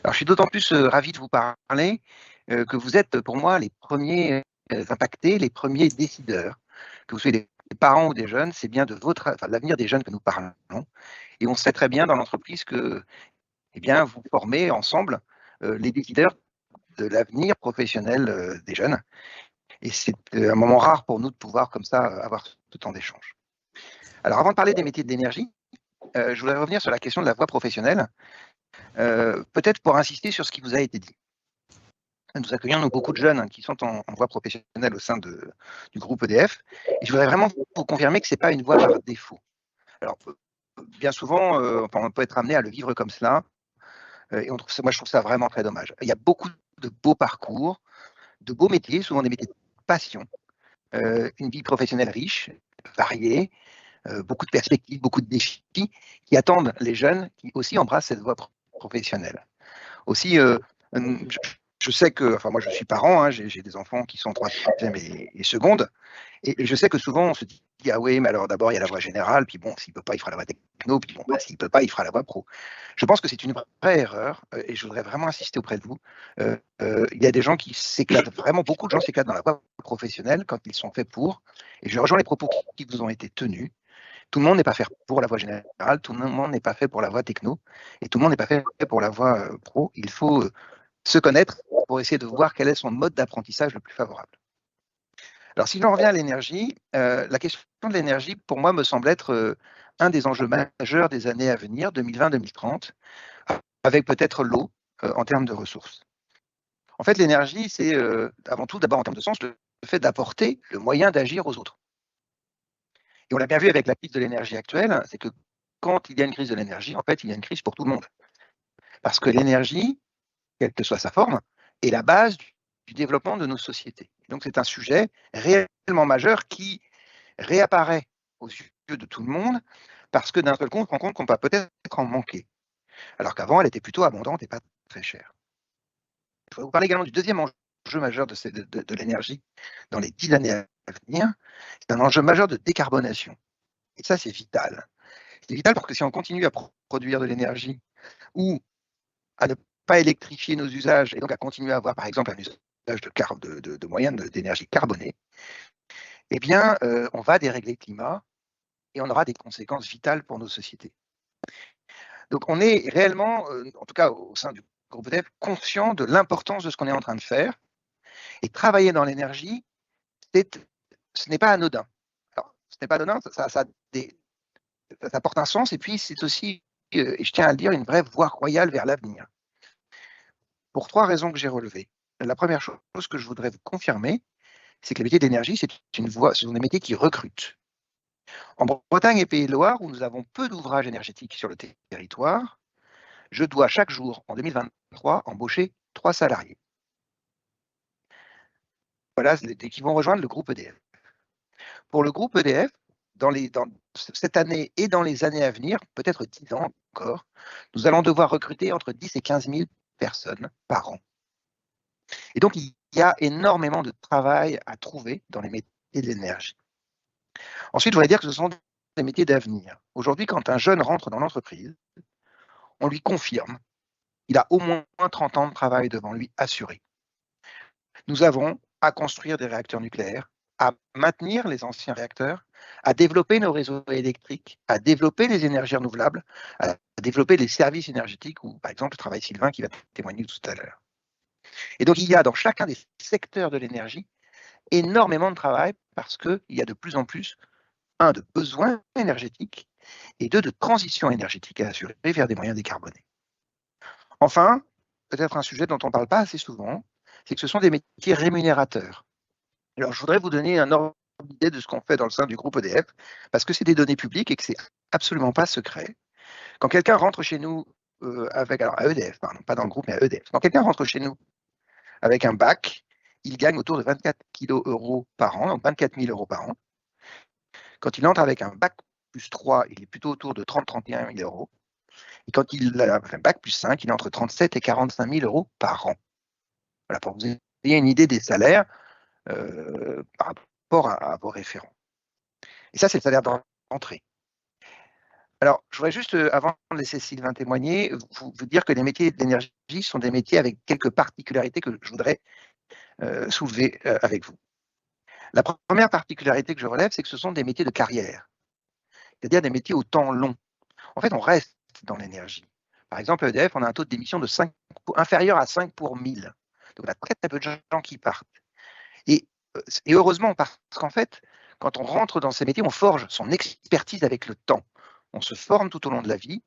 Alors je suis d'autant plus ravi de vous parler que vous êtes pour moi les premiers impactés, les premiers décideurs. Que vous soyez des parents ou des jeunes, c'est bien de l'avenir des jeunes que nous parlons. Et on sait très bien dans l'entreprise que vous formez ensemble les décideurs de l'avenir professionnel des jeunes. Et c'est un moment rare pour nous de pouvoir comme ça avoir ce temps d'échange. Alors avant de parler des métiers de l'énergie, je voudrais revenir sur la question de la voie professionnelle, peut-être pour insister sur ce qui vous a été dit. Nous accueillons beaucoup de jeunes qui sont en voie professionnelle au sein du groupe EDF. Et je voudrais vraiment vous confirmer que ce n'est pas une voie par défaut. Alors, bien souvent, on peut être amené à le vivre comme cela. Et moi, je trouve ça vraiment très dommage. Il y a beaucoup de beaux parcours, de beaux métiers, souvent des métiers de passion, une vie professionnelle riche, variée, beaucoup de perspectives, beaucoup de défis qui attendent les jeunes qui aussi embrassent cette voie professionnelle. Aussi, je sais que, moi je suis parent, j'ai des enfants qui sont en 3e et seconde, et je sais que souvent on se dit, ah oui, mais alors d'abord il y a la voie générale, puis bon, s'il ne peut pas, il fera la voie techno, puis bon, s'il ne peut pas, il fera la voie pro. Je pense que c'est une vraie erreur, et je voudrais vraiment insister auprès de vous. Il y a des gens qui s'éclatent, vraiment beaucoup de gens s'éclatent dans la voie professionnelle quand ils sont faits pour, et je rejoins les propos qui vous ont été tenus. Tout le monde n'est pas fait pour la voie générale, tout le monde n'est pas fait pour la voie techno, et tout le monde n'est pas fait pour la voie pro. Il faut se connaître pour essayer de voir quel est son mode d'apprentissage le plus favorable. Alors, si j'en reviens à l'énergie, la question de l'énergie, pour moi, me semble être un des enjeux majeurs des années à venir, 2020-2030, avec peut-être l'eau en termes de ressources. En fait, l'énergie, c'est avant tout, d'abord en termes de sens, le fait d'apporter le moyen d'agir aux autres. Et on l'a bien vu avec la crise de l'énergie actuelle, c'est que quand il y a une crise de l'énergie, en fait, il y a une crise pour tout le monde. Parce que l'énergie, quelle que soit sa forme, est la base du développement de nos sociétés. Donc c'est un sujet réellement majeur qui réapparaît aux yeux de tout le monde parce que d'un seul coup, on se rend compte qu'on va peut-être en manquer. Alors qu'avant, elle était plutôt abondante et pas très chère. Je vais vous parler également du deuxième enjeu majeur de l'énergie dans les 10 années à venir. C'est un enjeu majeur de décarbonation. Et ça, c'est vital. C'est vital parce que si on continue à produire de l'énergie ou à ne pas électrifier nos usages et donc à continuer à avoir, par exemple, un usage de moyens d'énergie carbonée, eh bien, on va dérégler le climat et on aura des conséquences vitales pour nos sociétés. Donc, on est réellement, en tout cas au sein du groupe EDF, conscient de l'importance de ce qu'on est en train de faire. Et travailler dans l'énergie, ce n'est pas anodin. Alors, ce n'est pas anodin, ça porte un sens et puis c'est aussi, et je tiens à le dire, une vraie voie royale vers l'avenir. Pour 3 raisons que j'ai relevées. La première chose que je voudrais vous confirmer, c'est que les métiers d'énergie, ce sont des métiers qui recrutent. En Bretagne et Pays de Loire, où nous avons peu d'ouvrages énergétiques sur le territoire, je dois chaque jour, en 2023, embaucher 3 salariés. Voilà, qui vont rejoindre le groupe EDF. Pour le groupe EDF, dans cette année et dans les années à venir, peut-être 10 ans encore, nous allons devoir recruter entre 10 et 15 000 personnes par an. Et donc, il y a énormément de travail à trouver dans les métiers de l'énergie. Ensuite, je voudrais dire que ce sont des métiers d'avenir. Aujourd'hui, quand un jeune rentre dans l'entreprise, on lui confirme qu'il a au moins 30 ans de travail devant lui assuré. Nous avons à construire des réacteurs nucléaires, à maintenir les anciens réacteurs, à développer nos réseaux électriques, à développer les énergies renouvelables, à développer les services énergétiques, ou par exemple le travail Sylvain qui va témoigner tout à l'heure. Et donc il y a dans chacun des secteurs de l'énergie énormément de travail parce qu'il y a de plus en plus, un, de besoins énergétiques et deux, de transition énergétique à assurer vers des moyens décarbonés. Enfin, peut-être un sujet dont on ne parle pas assez souvent, c'est que ce sont des métiers rémunérateurs. Alors, je voudrais vous donner un ordre d'idée de ce qu'on fait dans le sein du groupe EDF, parce que c'est des données publiques et que c'est absolument pas secret. Quand quelqu'un rentre chez nous à EDF, pardon, pas dans le groupe, mais à EDF, quand quelqu'un rentre chez nous avec un bac, il gagne autour de 24 kg par an, donc 24 000 € par an. Quand il entre avec un bac plus 3, il est plutôt autour de 30-31 000 €. Et quand il a un bac plus 5, il est entre 37 et 45 000 € par an. Voilà, pour que vous ayez une idée des salaires par rapport à vos référents. Et ça, c'est le salaire d'entrée. Alors, je voudrais juste, avant de laisser Sylvain témoigner, vous dire que les métiers de l'énergie sont des métiers avec quelques particularités que je voudrais soulever avec vous. La première particularité que je relève, c'est que ce sont des métiers de carrière, c'est-à-dire des métiers au temps long. En fait, on reste dans l'énergie. Par exemple, à EDF, on a un taux de démission inférieur à 5 pour 1000. Donc, on a très, très peu de gens qui partent. Et heureusement, parce qu'en fait, quand on rentre dans ces métiers, on forge son expertise avec le temps. On se forme tout au long de la vie.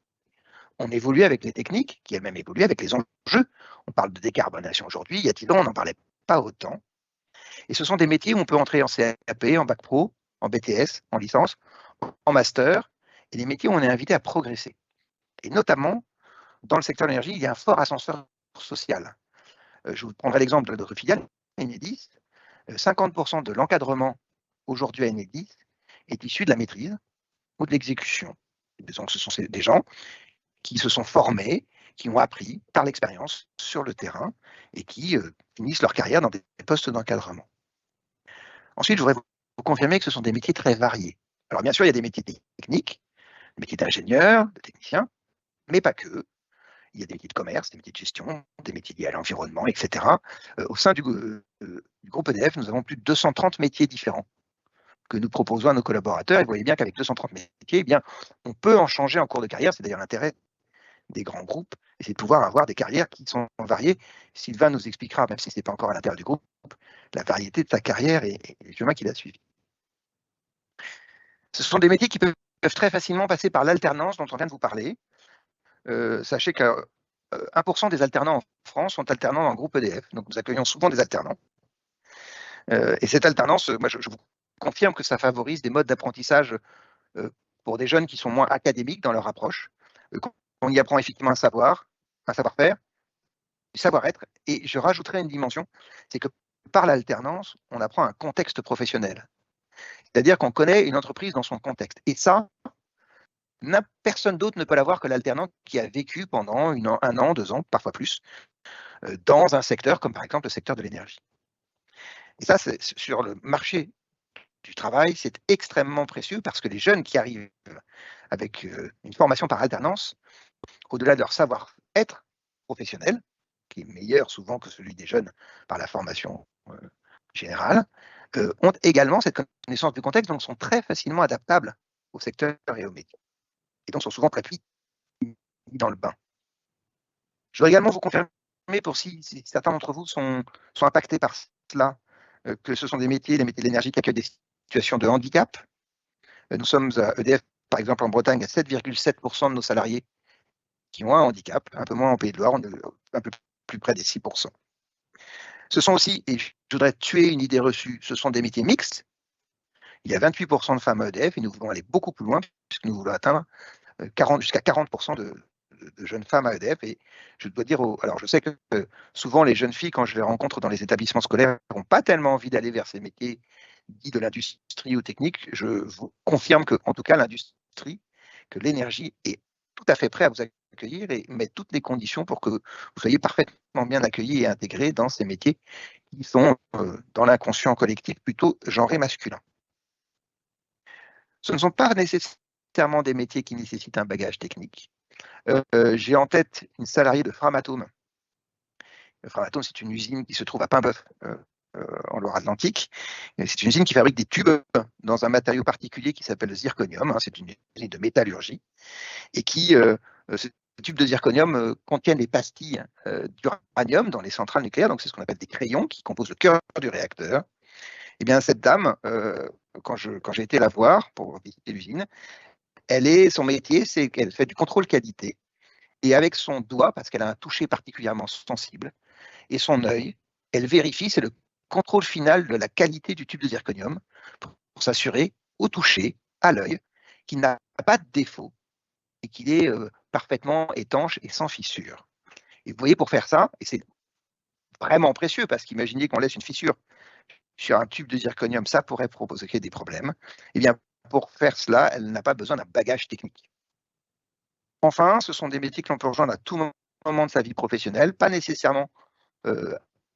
On évolue avec les techniques, qui elles-mêmes évoluent avec les enjeux. On parle de décarbonation aujourd'hui. Il y a 10 ans, on n'en parlait pas autant. Et ce sont des métiers où on peut entrer en CAP, en bac pro, en BTS, en licence, en master, et des métiers où on est invité à progresser. Et notamment, dans le secteur de l'énergie, il y a un fort ascenseur social. Je vous prendrai l'exemple de notre filiale, Enedis. 50% de l'encadrement aujourd'hui à Enedis est issu de la maîtrise ou de l'exécution. Donc, ce sont des gens qui se sont formés, qui ont appris par l'expérience sur le terrain et qui finissent leur carrière dans des postes d'encadrement. Ensuite, je voudrais vous confirmer que ce sont des métiers très variés. Alors, bien sûr, il y a des métiers techniques, des métiers d'ingénieur, de technicien, mais pas que. Il y a des métiers de commerce, des métiers de gestion, des métiers liés à l'environnement, etc. Au sein du groupe EDF, nous avons plus de 230 métiers différents que nous proposons à nos collaborateurs. Et vous voyez bien qu'avec 230 métiers, eh bien, on peut en changer en cours de carrière. C'est d'ailleurs l'intérêt des grands groupes, et c'est de pouvoir avoir des carrières qui sont variées. Sylvain nous expliquera, même si ce n'est pas encore à l'intérieur du groupe, la variété de sa carrière et les chemins qu'il a suivis. Ce sont des métiers qui peuvent très facilement passer par l'alternance dont on vient de vous parler. Sachez que 1% des alternants en France sont alternants dans le groupe EDF, donc nous accueillons souvent des alternants. Et cette alternance, moi, je vous confirme que ça favorise des modes d'apprentissage pour des jeunes qui sont moins académiques dans leur approche. On y apprend effectivement un savoir-faire, du savoir-être, et je rajouterai une dimension, c'est que par l'alternance, on apprend un contexte professionnel. C'est-à-dire qu'on connaît une entreprise dans son contexte. Et ça, personne d'autre ne peut l'avoir que l'alternant qui a vécu pendant 1 an, 2 ans, parfois plus, dans un secteur comme par exemple le secteur de l'énergie. Et ça, sur le marché du travail, c'est extrêmement précieux parce que les jeunes qui arrivent avec une formation par alternance, au-delà de leur savoir-être professionnel, qui est meilleur souvent que celui des jeunes par la formation générale, ont également cette connaissance du contexte, donc sont très facilement adaptables au secteur et au métier. Et donc sont souvent très vite dans le bain. Je voudrais également vous confirmer, pour si certains d'entre vous sont impactés par cela, que ce sont des métiers de l'énergie qui accueillent des situations de handicap. Nous sommes à EDF, par exemple en Bretagne, à 7,7% de nos salariés qui ont un handicap, un peu moins en Pays de Loire, on est un peu plus près des 6%. Ce sont aussi, et je voudrais tuer une idée reçue, ce sont des métiers mixtes. il y a 28% de femmes à EDF et nous voulons aller beaucoup plus loin puisque nous voulons atteindre jusqu'à 40% de jeunes femmes à EDF. Et je dois dire, alors je sais que souvent les jeunes filles, quand je les rencontre dans les établissements scolaires, n'ont pas tellement envie d'aller vers ces métiers dits de l'industrie ou technique. Je vous confirme que, en tout cas, l'industrie, que l'énergie est tout à fait prêt à vous accueillir et met toutes les conditions pour que vous soyez parfaitement bien accueillis et intégrés dans ces métiers qui sont, dans l'inconscient collectif, plutôt genrés masculins. Ce ne sont pas nécessairement des métiers qui nécessitent un bagage technique. J'ai en tête une salariée de Framatome. Framatome, c'est une usine qui se trouve à Paimboeuf, en Loire-Atlantique. C'est une usine qui fabrique des tubes dans un matériau particulier qui s'appelle le zirconium. C'est une usine de métallurgie. Et ces tubes de zirconium contiennent les pastilles d'uranium dans les centrales nucléaires. Donc, c'est ce qu'on appelle des crayons qui composent le cœur du réacteur. Eh bien, cette dame, quand j'ai été la voir pour visiter l'usine, son métier, c'est qu'elle fait du contrôle qualité. Et avec son doigt, parce qu'elle a un toucher particulièrement sensible, et son œil, elle vérifie, c'est le contrôle final de la qualité du tube de zirconium pour s'assurer au toucher, à l'œil, qu'il n'a pas de défaut et qu'il est parfaitement étanche et sans fissure. Et vous voyez, pour faire ça, et c'est vraiment précieux, parce qu'imaginez qu'on laisse une fissure sur un tube de zirconium, ça pourrait provoquer des problèmes. Eh bien, pour faire cela, elle n'a pas besoin d'un bagage technique. Enfin, ce sont des métiers que l'on peut rejoindre à tout moment de sa vie professionnelle, pas nécessairement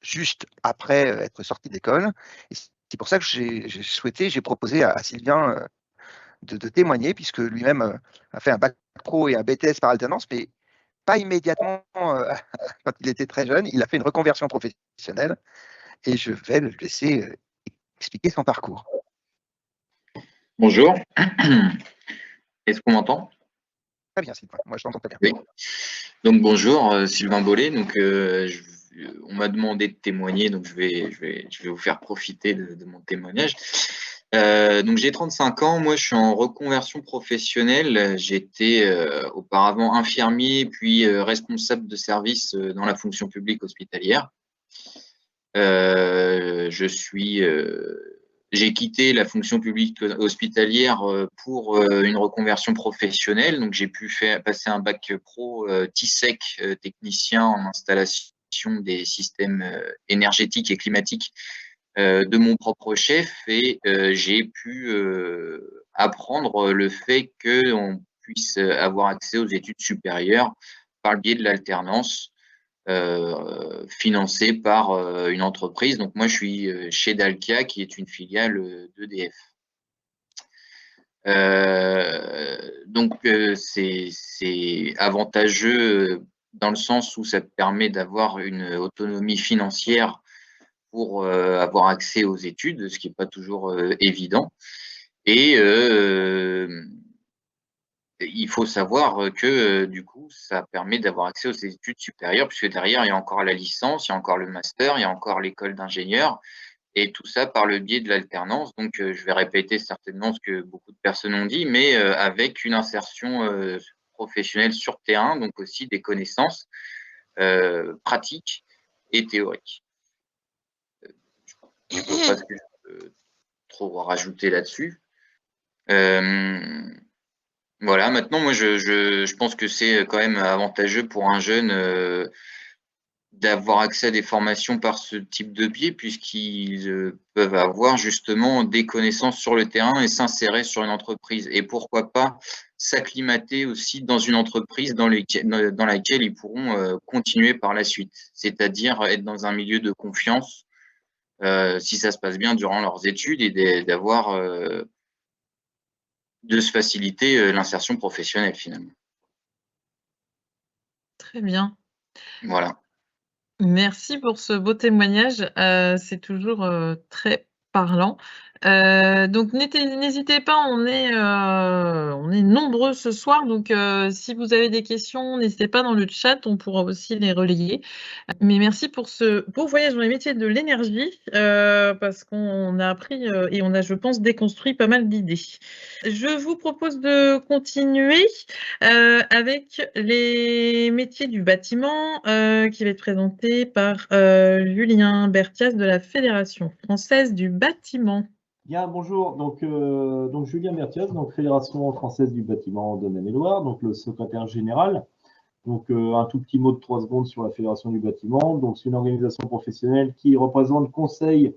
juste après être sorti d'école. C'est pour ça que j'ai proposé à Sylvain de témoigner, puisque lui-même a fait un bac pro et un BTS par alternance, mais pas immédiatement quand il était très jeune. Il a fait une reconversion professionnelle et je vais le laisser expliquer son parcours. Bonjour. Est-ce qu'on m'entend? Très bien, Sylvain. Moi, je t'entends très bien. Oui. Donc, bonjour, Sylvain Bollet. Donc, on m'a demandé de témoigner, donc je vais vous faire profiter de mon témoignage. Donc, j'ai 35 ans. Moi, je suis en reconversion professionnelle. J'étais auparavant infirmier, puis responsable de service dans la fonction publique hospitalière. J'ai quitté la fonction publique hospitalière pour une reconversion professionnelle. Donc, j'ai pu passer un bac pro TISEC, technicien en installation des systèmes énergétiques et climatiques de mon propre chef. Et j'ai pu apprendre le fait qu'on puisse avoir accès aux études supérieures par le biais de l'alternance. Financé par une entreprise. Donc moi, je suis chez Dalkia, qui est une filiale d'EDF. Donc c'est avantageux dans le sens où ça te permet d'avoir une autonomie financière pour avoir accès aux études, ce qui n'est pas toujours évident. Et il faut savoir que du coup, ça permet d'avoir accès aux études supérieures, puisque derrière, il y a encore la licence, il y a encore le master, il y a encore l'école d'ingénieur, et tout ça par le biais de l'alternance. Donc, je vais répéter certainement ce que beaucoup de personnes ont dit, mais avec une insertion professionnelle sur terrain, donc aussi des connaissances pratiques et théoriques. Je ne sais pas ce que je peux trop rajouter là-dessus. Voilà, maintenant, moi, je pense que c'est quand même avantageux pour un jeune d'avoir accès à des formations par ce type de biais, puisqu'ils peuvent avoir justement des connaissances sur le terrain et s'insérer sur une entreprise. Et pourquoi pas s'acclimater aussi dans une entreprise dans laquelle ils pourront continuer par la suite, c'est-à-dire être dans un milieu de confiance, si ça se passe bien durant leurs études, et d'avoir de se faciliter l'insertion professionnelle finalement. Très bien. Voilà. Merci pour ce beau témoignage. C'est toujours très parlant. Donc n'hésitez pas, on est nombreux ce soir. Donc si vous avez des questions, n'hésitez pas dans le chat, on pourra aussi les relayer. Mais merci pour ce beau voyage dans les métiers de l'énergie, parce qu'on a appris et on a, je pense, déconstruit pas mal d'idées. Je vous propose de continuer avec les métiers du bâtiment, qui va être présenté par Julien Berthias de la Fédération française du bâtiment. Bien, bonjour. Donc Julien Mertiaz, donc Fédération française du bâtiment de Maine-et-Loire, donc le secrétaire général. Donc un tout petit mot de 3 secondes sur la Fédération du bâtiment. Donc c'est une organisation professionnelle qui représente, conseille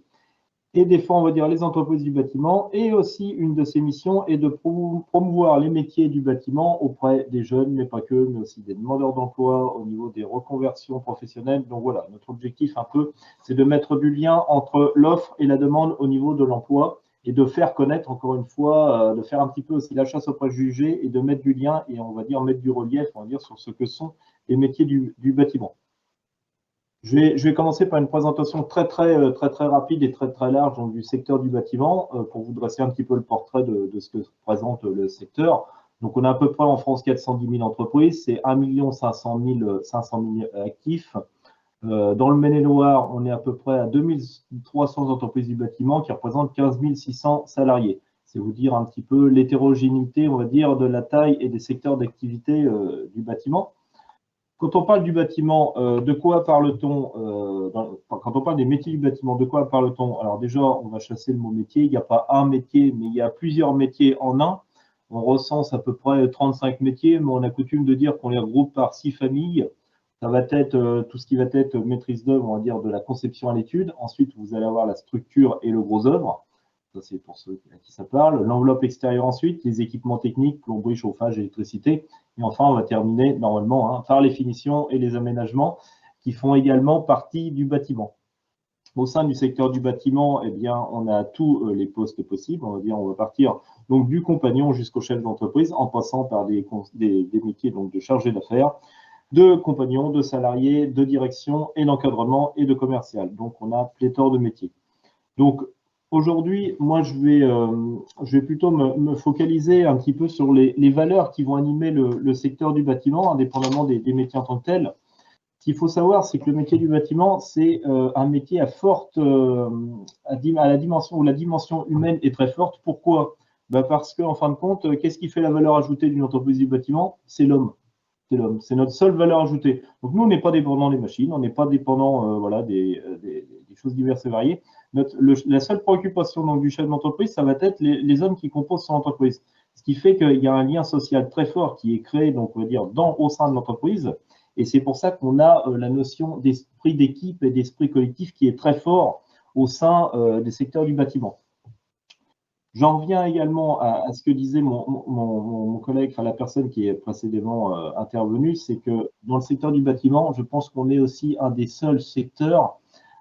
et défend, on va dire, les entreprises du bâtiment. Et aussi, une de ses missions est de promouvoir les métiers du bâtiment auprès des jeunes, mais pas que, mais aussi des demandeurs d'emploi au niveau des reconversions professionnelles. Donc voilà, notre objectif un peu, c'est de mettre du lien entre l'offre et la demande au niveau de l'emploi et de faire connaître, encore une fois, de faire un petit peu aussi la chasse aux préjugés et de mettre du lien et on va dire mettre du relief, on va dire, sur ce que sont les métiers du bâtiment. Je vais commencer par une présentation très rapide et très large donc, du secteur du bâtiment pour vous dresser un petit peu le portrait de ce que représente le secteur. Donc, on a à peu près en France 410 000 entreprises, c'est 1 500 000 actifs. Dans le Maine-et-Loire, on est à peu près à 2300 entreprises du bâtiment qui représentent 15 600 salariés. C'est vous dire un petit peu l'hétérogénéité, on va dire, de la taille et des secteurs d'activité du bâtiment. Quand on parle du bâtiment, de quoi parle-t-on quand on parle des métiers du bâtiment, de quoi parle-t-on? Alors déjà, on va chasser le mot métier. Il n'y a pas un métier, mais il y a plusieurs métiers en un. On recense à peu près 35 métiers, mais on a coutume de dire qu'on les regroupe par 6 familles. Ça va être tout ce qui va être maîtrise d'œuvre, on va dire, de la conception à l'étude. Ensuite, vous allez avoir la structure et le gros œuvre. Ça, c'est pour ceux à qui ça parle. L'enveloppe extérieure ensuite, les équipements techniques, plomberie, chauffage, électricité. Et enfin, on va terminer normalement par les finitions et les aménagements qui font également partie du bâtiment. Au sein du secteur du bâtiment, eh bien, on a tous les postes possibles. On va partir donc du compagnon jusqu'au chef d'entreprise en passant par des métiers donc, de chargé d'affaires, de compagnons, de salariés, de direction et d'encadrement et de commercial. Donc, on a pléthore de métiers. Donc, aujourd'hui, moi, je vais plutôt me focaliser un petit peu sur les valeurs qui vont animer le secteur du bâtiment, indépendamment des métiers en tant que tels. Ce qu'il faut savoir, c'est que le métier du bâtiment, c'est un métier à la dimension où la dimension humaine est très forte. Pourquoi? Parce qu'en fin de compte, qu'est-ce qui fait la valeur ajoutée d'une entreprise du bâtiment? C'est l'homme. C'est l'homme. C'est notre seule valeur ajoutée. Donc nous, on n'est pas dépendant des machines, on n'est pas dépendant des choses diverses et variées. La seule préoccupation donc, du chef d'entreprise, ça va être les hommes qui composent son entreprise. Ce qui fait qu'il y a un lien social très fort qui est créé, donc on va dire, au sein de l'entreprise. Et c'est pour ça qu'on a la notion d'esprit d'équipe et d'esprit collectif qui est très fort au sein des secteurs du bâtiment. J'en reviens également à ce que disait mon collègue, enfin la personne qui est précédemment intervenue, c'est que dans le secteur du bâtiment, je pense qu'on est aussi un des seuls secteurs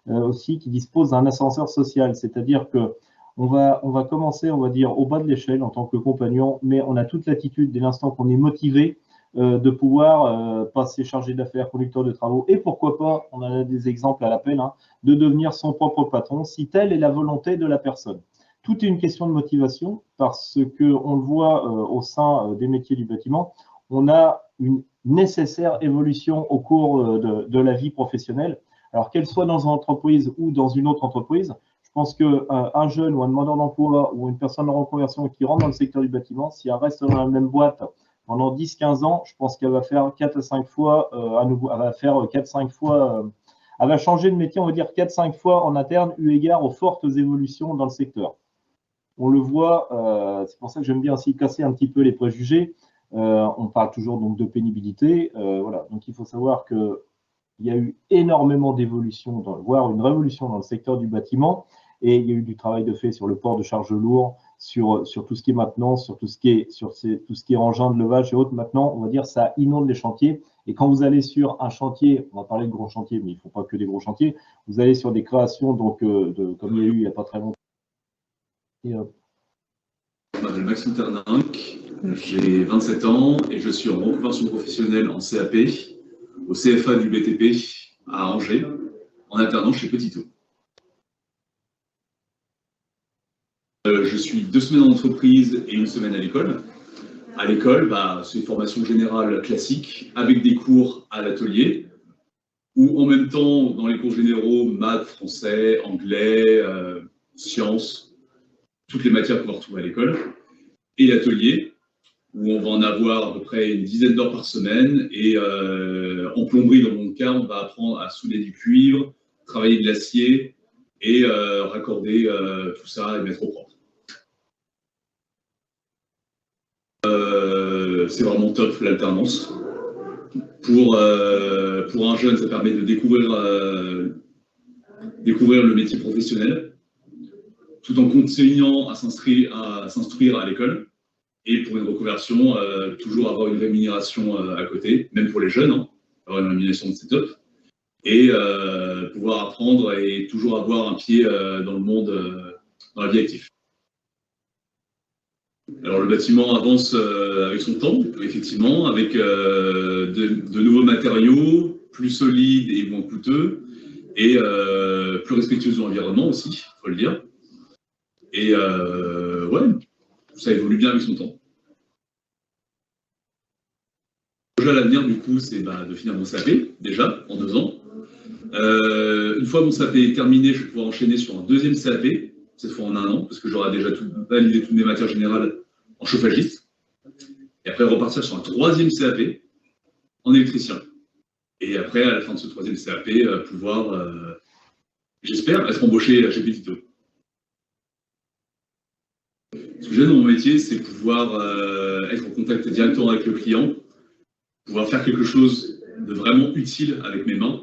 aussi qui dispose d'un ascenseur social, c'est-à-dire que on va commencer, on va dire, au bas de l'échelle en tant que compagnon, mais on a toute l'attitude dès l'instant qu'on est motivé de pouvoir passer chargé d'affaires, conducteur de travaux, et pourquoi pas, on en a des exemples à l'appel, de devenir son propre patron, si telle est la volonté de la personne. Tout est une question de motivation parce qu'on le voit au sein des métiers du bâtiment, on a une nécessaire évolution au cours de la vie professionnelle. Alors qu'elle soit dans une entreprise ou dans une autre entreprise, je pense qu'un jeune ou un demandeur d'emploi ou une personne en reconversion qui rentre dans le secteur du bâtiment, si elle reste dans la même boîte pendant 10-15 ans, je pense qu'elle va faire 4 à 5 fois à nouveau, elle va faire 4-5 fois, elle va changer de métier, on va dire 4-5 fois en interne, eu égard aux fortes évolutions dans le secteur. On le voit, c'est pour ça que j'aime bien aussi casser un petit peu les préjugés. On parle toujours donc de pénibilité. Voilà. Donc il faut savoir qu'il y a eu énormément d'évolution, voire une révolution dans le secteur du bâtiment. Et il y a eu du travail de fait sur le port de charges lourdes, sur tout ce qui est maintenance, sur tout ce qui est engin de levage et autres. Maintenant, on va dire ça inonde les chantiers. Et quand vous allez sur un chantier, on va parler de gros chantiers, mais il ne faut pas que des gros chantiers, vous allez sur des créations, donc, comme il y a eu il n'y a pas très longtemps. Je m'appelle Maxime Terninck, j'ai 27 ans et je suis en reconversion professionnelle en CAP au CFA du BTP à Angers, en alternance chez Petitot. Je suis 2 semaines en entreprise et 1 semaine à l'école. À l'école, c'est une formation générale classique avec des cours à l'atelier où en même temps, dans les cours généraux, maths, français, anglais, sciences, toutes les matières qu'on va retrouver à l'école, et l'atelier, où on va en avoir à peu près une dizaine d'heures par semaine, et en plomberie, dans mon cas, on va apprendre à souder du cuivre, travailler de l'acier, et raccorder tout ça et mettre au propre. c'est vraiment top l'alternance. Pour un jeune, ça permet de découvrir le métier professionnel, tout en continuant à s'instruire à l'école. Et pour une reconversion, toujours avoir une rémunération à côté, même pour les jeunes, hein, avoir une rémunération de top. Et pouvoir apprendre et toujours avoir un pied dans le monde, dans la vie active. Alors le bâtiment avance avec son temps, effectivement, avec de nouveaux matériaux, plus solides et moins coûteux, et plus respectueux de l'environnement aussi, il faut le dire. Et ouais, ça évolue bien avec son temps. Le projet à l'avenir, du coup, c'est de finir mon CAP, déjà, en 2 ans. Une fois mon CAP est terminé, je vais pouvoir enchaîner sur un deuxième CAP, cette fois en 1 an, parce que j'aurai déjà validé toutes mes matières générales en chauffagiste. Et après, repartir sur un 3e CAP en électricien. Et après, à la fin de ce 3e CAP, pouvoir, j'espère, être embauché chez Petito. Ce que j'aime dans mon métier, c'est pouvoir être en contact directement avec le client, pouvoir faire quelque chose de vraiment utile avec mes mains.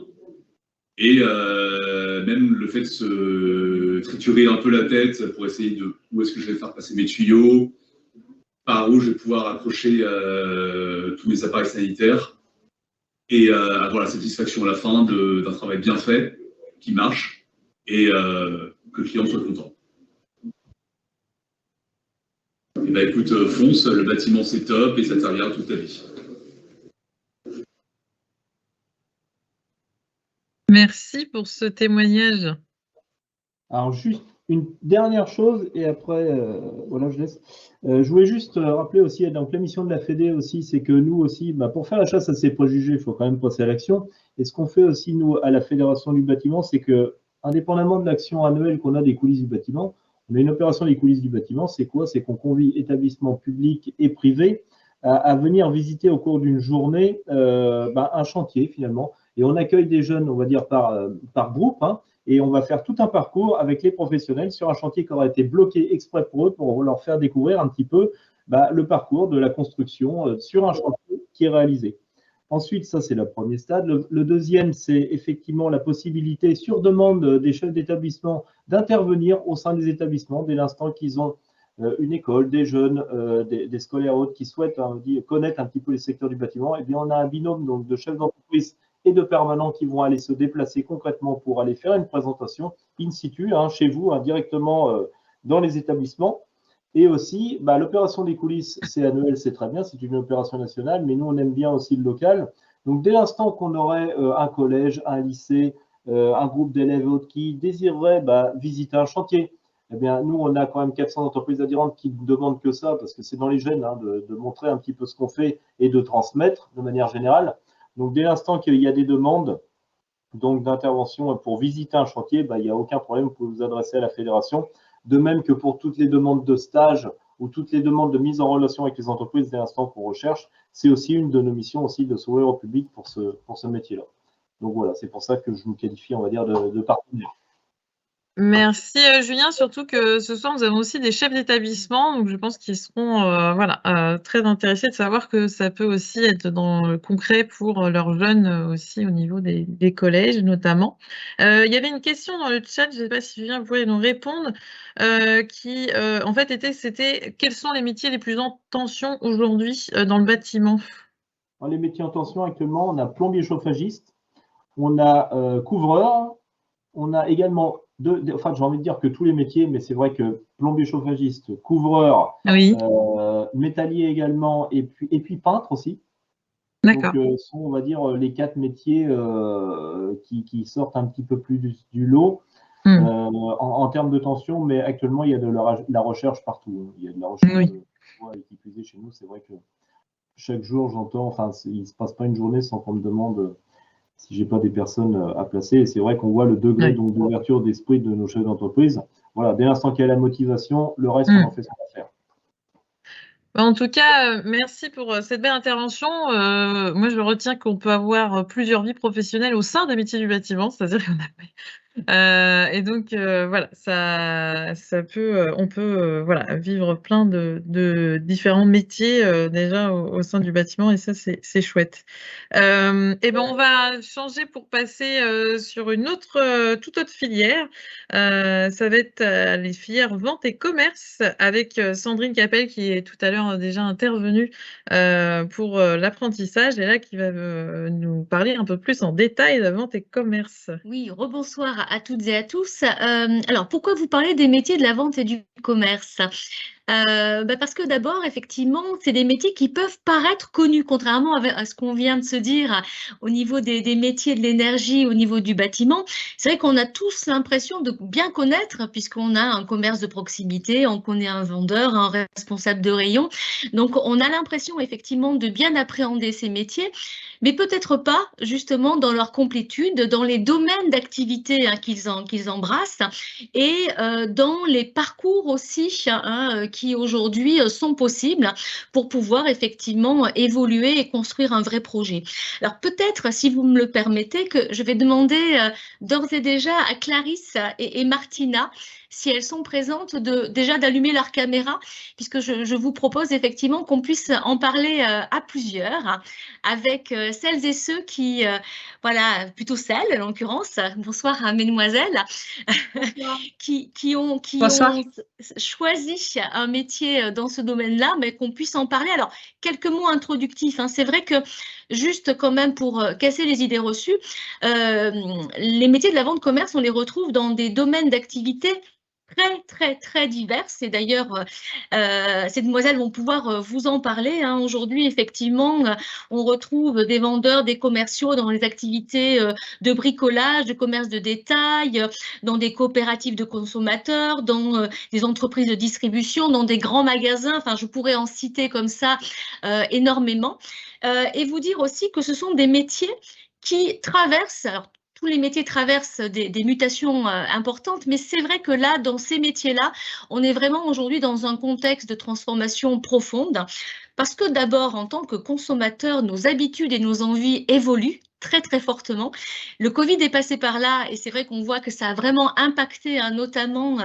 Et même le fait de se triturer un peu la tête pour essayer de où est-ce que je vais faire passer mes tuyaux, par où je vais pouvoir accrocher tous mes appareils sanitaires et avoir la satisfaction à la fin d'un travail bien fait, qui marche, et que le client soit content. Et bah écoute, fonce, le bâtiment c'est top et ça te servira toute ta vie. Merci pour ce témoignage. Alors, juste une dernière chose, et après, voilà, je laisse. Je voulais juste rappeler aussi, donc l'émission de la Fédé aussi, c'est que nous aussi, pour faire la chasse à ces préjugés, il faut quand même passer à l'action. Et ce qu'on fait aussi, nous, à la Fédération du bâtiment, c'est que, indépendamment de l'action annuelle qu'on a des coulisses du bâtiment, on a une opération des coulisses du bâtiment. C'est quoi? C'est qu'on convie établissements publics et privés à venir visiter au cours d'une journée un chantier, finalement. Et on accueille des jeunes, on va dire, par groupe, hein. Et on va faire tout un parcours avec les professionnels sur un chantier qui aura été bloqué exprès pour eux, pour leur faire découvrir un petit peu le parcours de la construction sur un chantier qui est réalisé. Ensuite, ça c'est le premier stade. Le deuxième, c'est effectivement la possibilité, sur demande des chefs d'établissement, d'intervenir au sein des établissements dès l'instant qu'ils ont une école, des jeunes, des scolaires autres qui souhaitent connaître un petit peu les secteurs du bâtiment. Et bien, on a un binôme donc, de chefs d'entreprise et de permanents qui vont aller se déplacer concrètement pour aller faire une présentation in situ, chez vous, directement dans les établissements. Et aussi, l'opération des coulisses, c'est annuel, c'est très bien, c'est une opération nationale, mais nous, on aime bien aussi le local. Donc, dès l'instant qu'on aurait un collège, un lycée, un groupe d'élèves autres qui désireraient visiter un chantier, eh bien, nous, on a quand même 400 entreprises adhérentes qui ne demandent que ça, parce que c'est dans les gènes de montrer un petit peu ce qu'on fait et de transmettre de manière générale. Donc, dès l'instant qu'il y a des demandes d'intervention pour visiter un chantier, il n'y a aucun problème, vous pouvez vous adresser à la fédération. De même que pour toutes les demandes de stage ou toutes les demandes de mise en relation avec les entreprises dès l'instant qu'on recherche, c'est aussi une de nos missions aussi de s'ouvrir au public pour ce métier-là. Donc voilà, c'est pour ça que je me qualifie, on va dire, de partenaire. Merci Julien, surtout que ce soir nous avons aussi des chefs d'établissement, donc je pense qu'ils seront très intéressés de savoir que ça peut aussi être dans le concret pour leurs jeunes aussi au niveau des collèges notamment. Il y avait une question dans le chat, je ne sais pas si Julien pouvait nous répondre, qui en fait c'était quels sont les métiers les plus en tension aujourd'hui dans le bâtiment? Dans les métiers en tension actuellement, on a plombier chauffagiste, on a couvreur, on a également j'ai envie de dire que tous les métiers, mais c'est vrai que plombier chauffagiste, couvreur, oui. Métallier également, et puis peintre aussi. D'accord. Donc, sont, on va dire, les 4 métiers qui sortent un petit peu plus du lot en termes de tension, mais actuellement, il y a de la recherche partout. Il y a de la recherche qui plus est chez nous. C'est vrai que chaque jour, j'entends, il ne se passe pas une journée sans qu'on me demande si j'ai pas des personnes à placer. Et c'est vrai qu'on voit le degré d'ouverture d'esprit de nos chefs d'entreprise. Voilà, dès l'instant qu'il y a la motivation, le reste, on en fait ce qu'on va faire. En tout cas, merci pour cette belle intervention. Moi, je retiens qu'on peut avoir plusieurs vies professionnelles au sein des métiers du bâtiment, c'est-à-dire qu'on a Et donc, voilà, ça peut, on peut voilà, vivre plein de différents métiers déjà au sein du bâtiment, et ça, c'est chouette. Et ben, on va changer pour passer sur une autre, toute autre filière. Ça va être les filières vente et commerce avec Sandrine Capel qui est tout à l'heure déjà intervenue pour l'apprentissage et là qui va nous parler un peu plus en détail de la vente et commerce. Oui, rebonsoir à toutes et à tous. Alors, pourquoi vous parlez des métiers de la vente et du commerce? Parce que d'abord, effectivement, c'est des métiers qui peuvent paraître connus, contrairement à ce qu'on vient de se dire au niveau des métiers de l'énergie, au niveau du bâtiment. C'est vrai qu'on a tous l'impression de bien connaître, puisqu'on a un commerce de proximité, on connaît un vendeur, un responsable de rayon. Donc, on a l'impression, effectivement, de bien appréhender ces métiers, mais peut-être pas, justement, dans leur complétude, dans les domaines d'activité qu'ils embrassent et dans les parcours aussi qui aujourd'hui sont possibles pour pouvoir effectivement évoluer et construire un vrai projet. Alors peut-être, si vous me le permettez, que je vais demander d'ores et déjà à Clarisse et Martina si elles sont présentes déjà d'allumer leur caméra, puisque je vous propose effectivement qu'on puisse en parler à plusieurs, avec celles et ceux qui, voilà, plutôt celles en l'occurrence, bonsoir à mesdemoiselles, qui ont choisi un métier dans ce domaine-là, mais qu'on puisse en parler. Alors, quelques mots introductifs. C'est vrai que, juste quand même pour casser les idées reçues, les métiers de la vente commerce, on les retrouve dans des domaines d'activité très, très, très diverses. Et d'ailleurs, ces demoiselles vont pouvoir vous en parler. Aujourd'hui, effectivement, on retrouve des vendeurs, des commerciaux dans les activités de bricolage, de commerce de détail, dans des coopératives de consommateurs, dans des entreprises de distribution, dans des grands magasins. Enfin, je pourrais en citer comme ça énormément. Et vous dire aussi que ce sont des métiers qui traversent, alors tous les métiers traversent des mutations importantes, mais c'est vrai que là, dans ces métiers-là, on est vraiment aujourd'hui dans un contexte de transformation profonde, parce que d'abord, en tant que consommateur, nos habitudes et nos envies évoluent très, très fortement. Le Covid est passé par là, et c'est vrai qu'on voit que ça a vraiment impacté notamment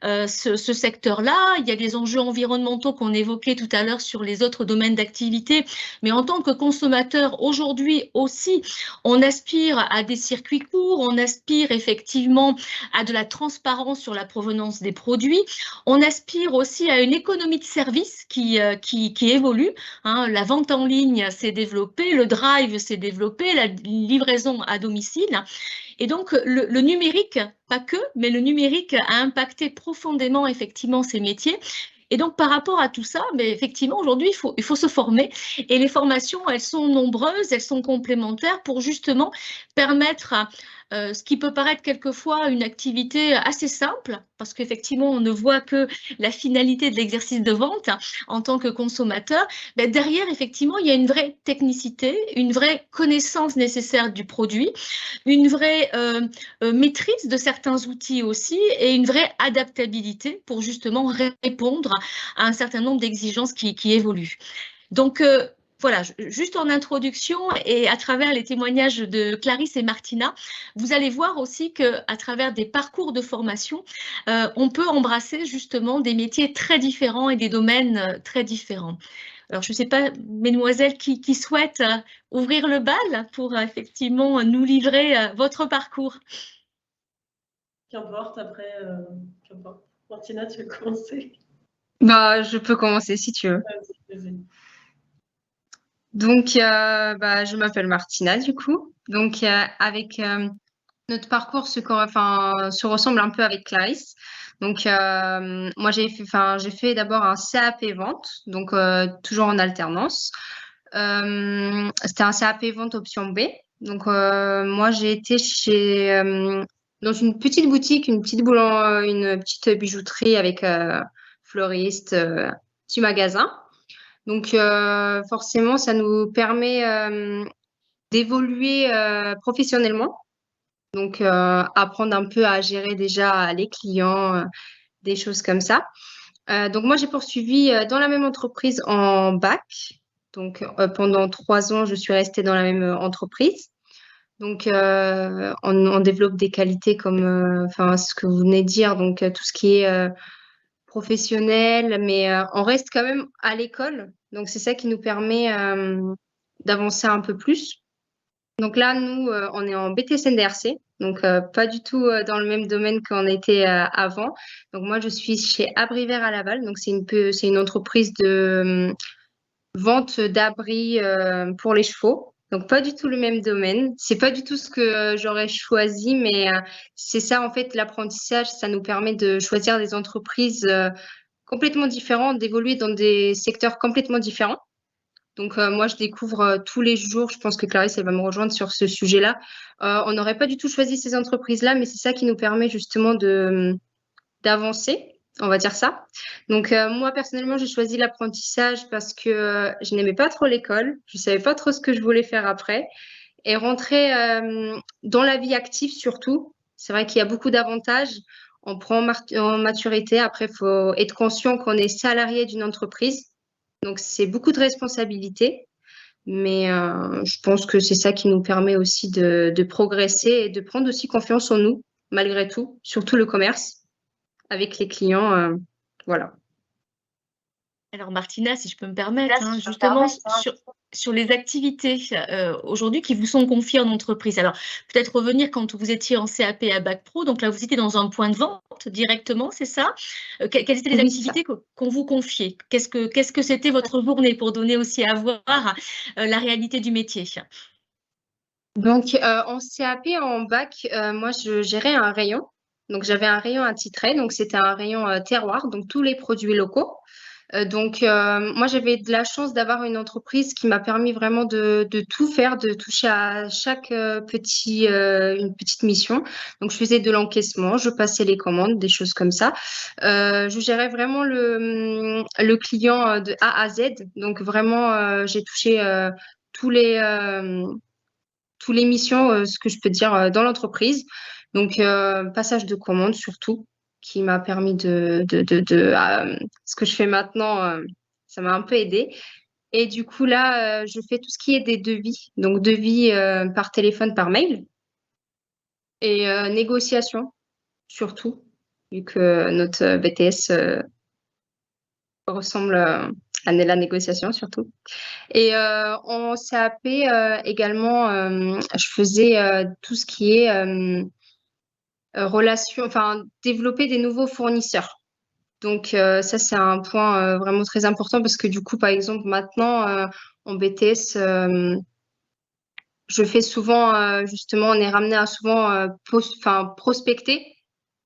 ce secteur-là. Il y a des enjeux environnementaux qu'on évoquait tout à l'heure sur les autres domaines d'activité, mais en tant que consommateur, aujourd'hui aussi, on aspire à des circuits courts, on aspire effectivement à de la transparence sur la provenance des produits, on aspire aussi à une économie de service qui évolue. La vente en ligne s'est développée, le drive s'est développé, la livraison à domicile. Et donc, le numérique, pas que, mais le numérique a impacté profondément, effectivement, ces métiers. Et donc, par rapport à tout ça, mais effectivement, aujourd'hui, il faut se former. Et les formations, elles sont nombreuses, elles sont complémentaires pour justement permettre ce qui peut paraître quelquefois une activité assez simple, parce qu'effectivement, on ne voit que la finalité de l'exercice de vente en tant que consommateur. Derrière, effectivement, il y a une vraie technicité, une vraie connaissance nécessaire du produit, une vraie maîtrise de certains outils aussi et une vraie adaptabilité pour justement répondre à un certain nombre d'exigences qui évoluent. Donc, voilà, juste en introduction et à travers les témoignages de Clarisse et Martina, vous allez voir aussi qu'à travers des parcours de formation, on peut embrasser justement des métiers très différents et des domaines très différents. Alors, je ne sais pas, mesdemoiselles, qui souhaitent ouvrir le bal pour effectivement nous livrer votre parcours. Qu'importe, après, qu'importe. Martina, tu veux commencer? Je peux commencer si tu veux. Vas-y. Donc, je m'appelle Martina, du coup. Donc, avec notre parcours se ressemble un peu avec Clarisse. Donc, moi, j'ai fait d'abord un CAP vente, donc toujours en alternance. C'était un CAP vente option B. Donc, moi, j'ai été dans une petite boutique, une petite bijouterie avec fleuriste, petit magasin. Donc, forcément, ça nous permet d'évoluer professionnellement. Donc, apprendre un peu à gérer déjà les clients, des choses comme ça. Donc, moi, j'ai poursuivi dans la même entreprise en bac. Donc, pendant 3 ans, je suis restée dans la même entreprise. Donc, on développe des qualités comme ce que vous venez de dire, donc tout ce qui est professionnel, mais on reste quand même à l'école. Donc, c'est ça qui nous permet d'avancer un peu plus. Donc là, nous, on est en BTS-NDRC, donc pas du tout dans le même domaine qu'on était avant. Donc moi, je suis chez Abrivert à Laval, donc c'est une entreprise de vente d'abris pour les chevaux. Donc pas du tout le même domaine. C'est pas du tout ce que j'aurais choisi, mais c'est ça en fait l'apprentissage. Ça nous permet de choisir des entreprises complètement différentes, d'évoluer dans des secteurs complètement différents. Donc moi je découvre tous les jours. Je pense que Clarisse elle va me rejoindre sur ce sujet-là. On n'aurait pas du tout choisi ces entreprises-là, mais c'est ça qui nous permet justement d'avancer, on va dire ça. Donc moi personnellement j'ai choisi l'apprentissage parce que je n'aimais pas trop l'école, je savais pas trop ce que je voulais faire après et rentrer dans la vie active surtout. C'est vrai qu'il y a beaucoup d'avantages. On prend en maturité. Après, il faut être conscient qu'on est salarié d'une entreprise. Donc c'est beaucoup de responsabilités. Mais je pense que c'est ça qui nous permet aussi de progresser et de prendre aussi confiance en nous, malgré tout, surtout le commerce avec les clients. Voilà. Alors Martina, si je peux me permettre, justement sur les activités aujourd'hui qui vous sont confiées en entreprise. Alors peut-être revenir quand vous étiez en CAP à Bac Pro, donc là vous étiez dans un point de vente directement, c'est ça? Quelles étaient les activités qu'on vous confiait? Qu'est-ce que c'était votre journée pour donner aussi à voir la réalité du métier? Donc en CAP, en bac, moi je gérais un rayon. Donc j'avais un rayon attitré, donc c'était un rayon terroir, donc tous les produits locaux. Donc moi j'avais de la chance d'avoir une entreprise qui m'a permis vraiment de tout faire, de toucher à chaque une petite mission. Donc je faisais de l'encaissement, je passais les commandes, des choses comme ça. Je gérais vraiment le client de A à Z. Donc vraiment j'ai touché tous les missions, ce que je peux dire, dans l'entreprise. Donc, passage de commande surtout, qui m'a permis ce que je fais maintenant, ça m'a un peu aidé. Et du coup, là, je fais tout ce qui est des devis. Donc, devis par téléphone, par mail. Et négociation, surtout, vu que notre BTS ressemble à la négociation, surtout. Et en CAP également, je faisais tout ce qui est relation, enfin développer des nouveaux fournisseurs. Donc ça c'est un point vraiment très important parce que du coup par exemple maintenant en BTS je fais souvent justement on est ramené à souvent prospecter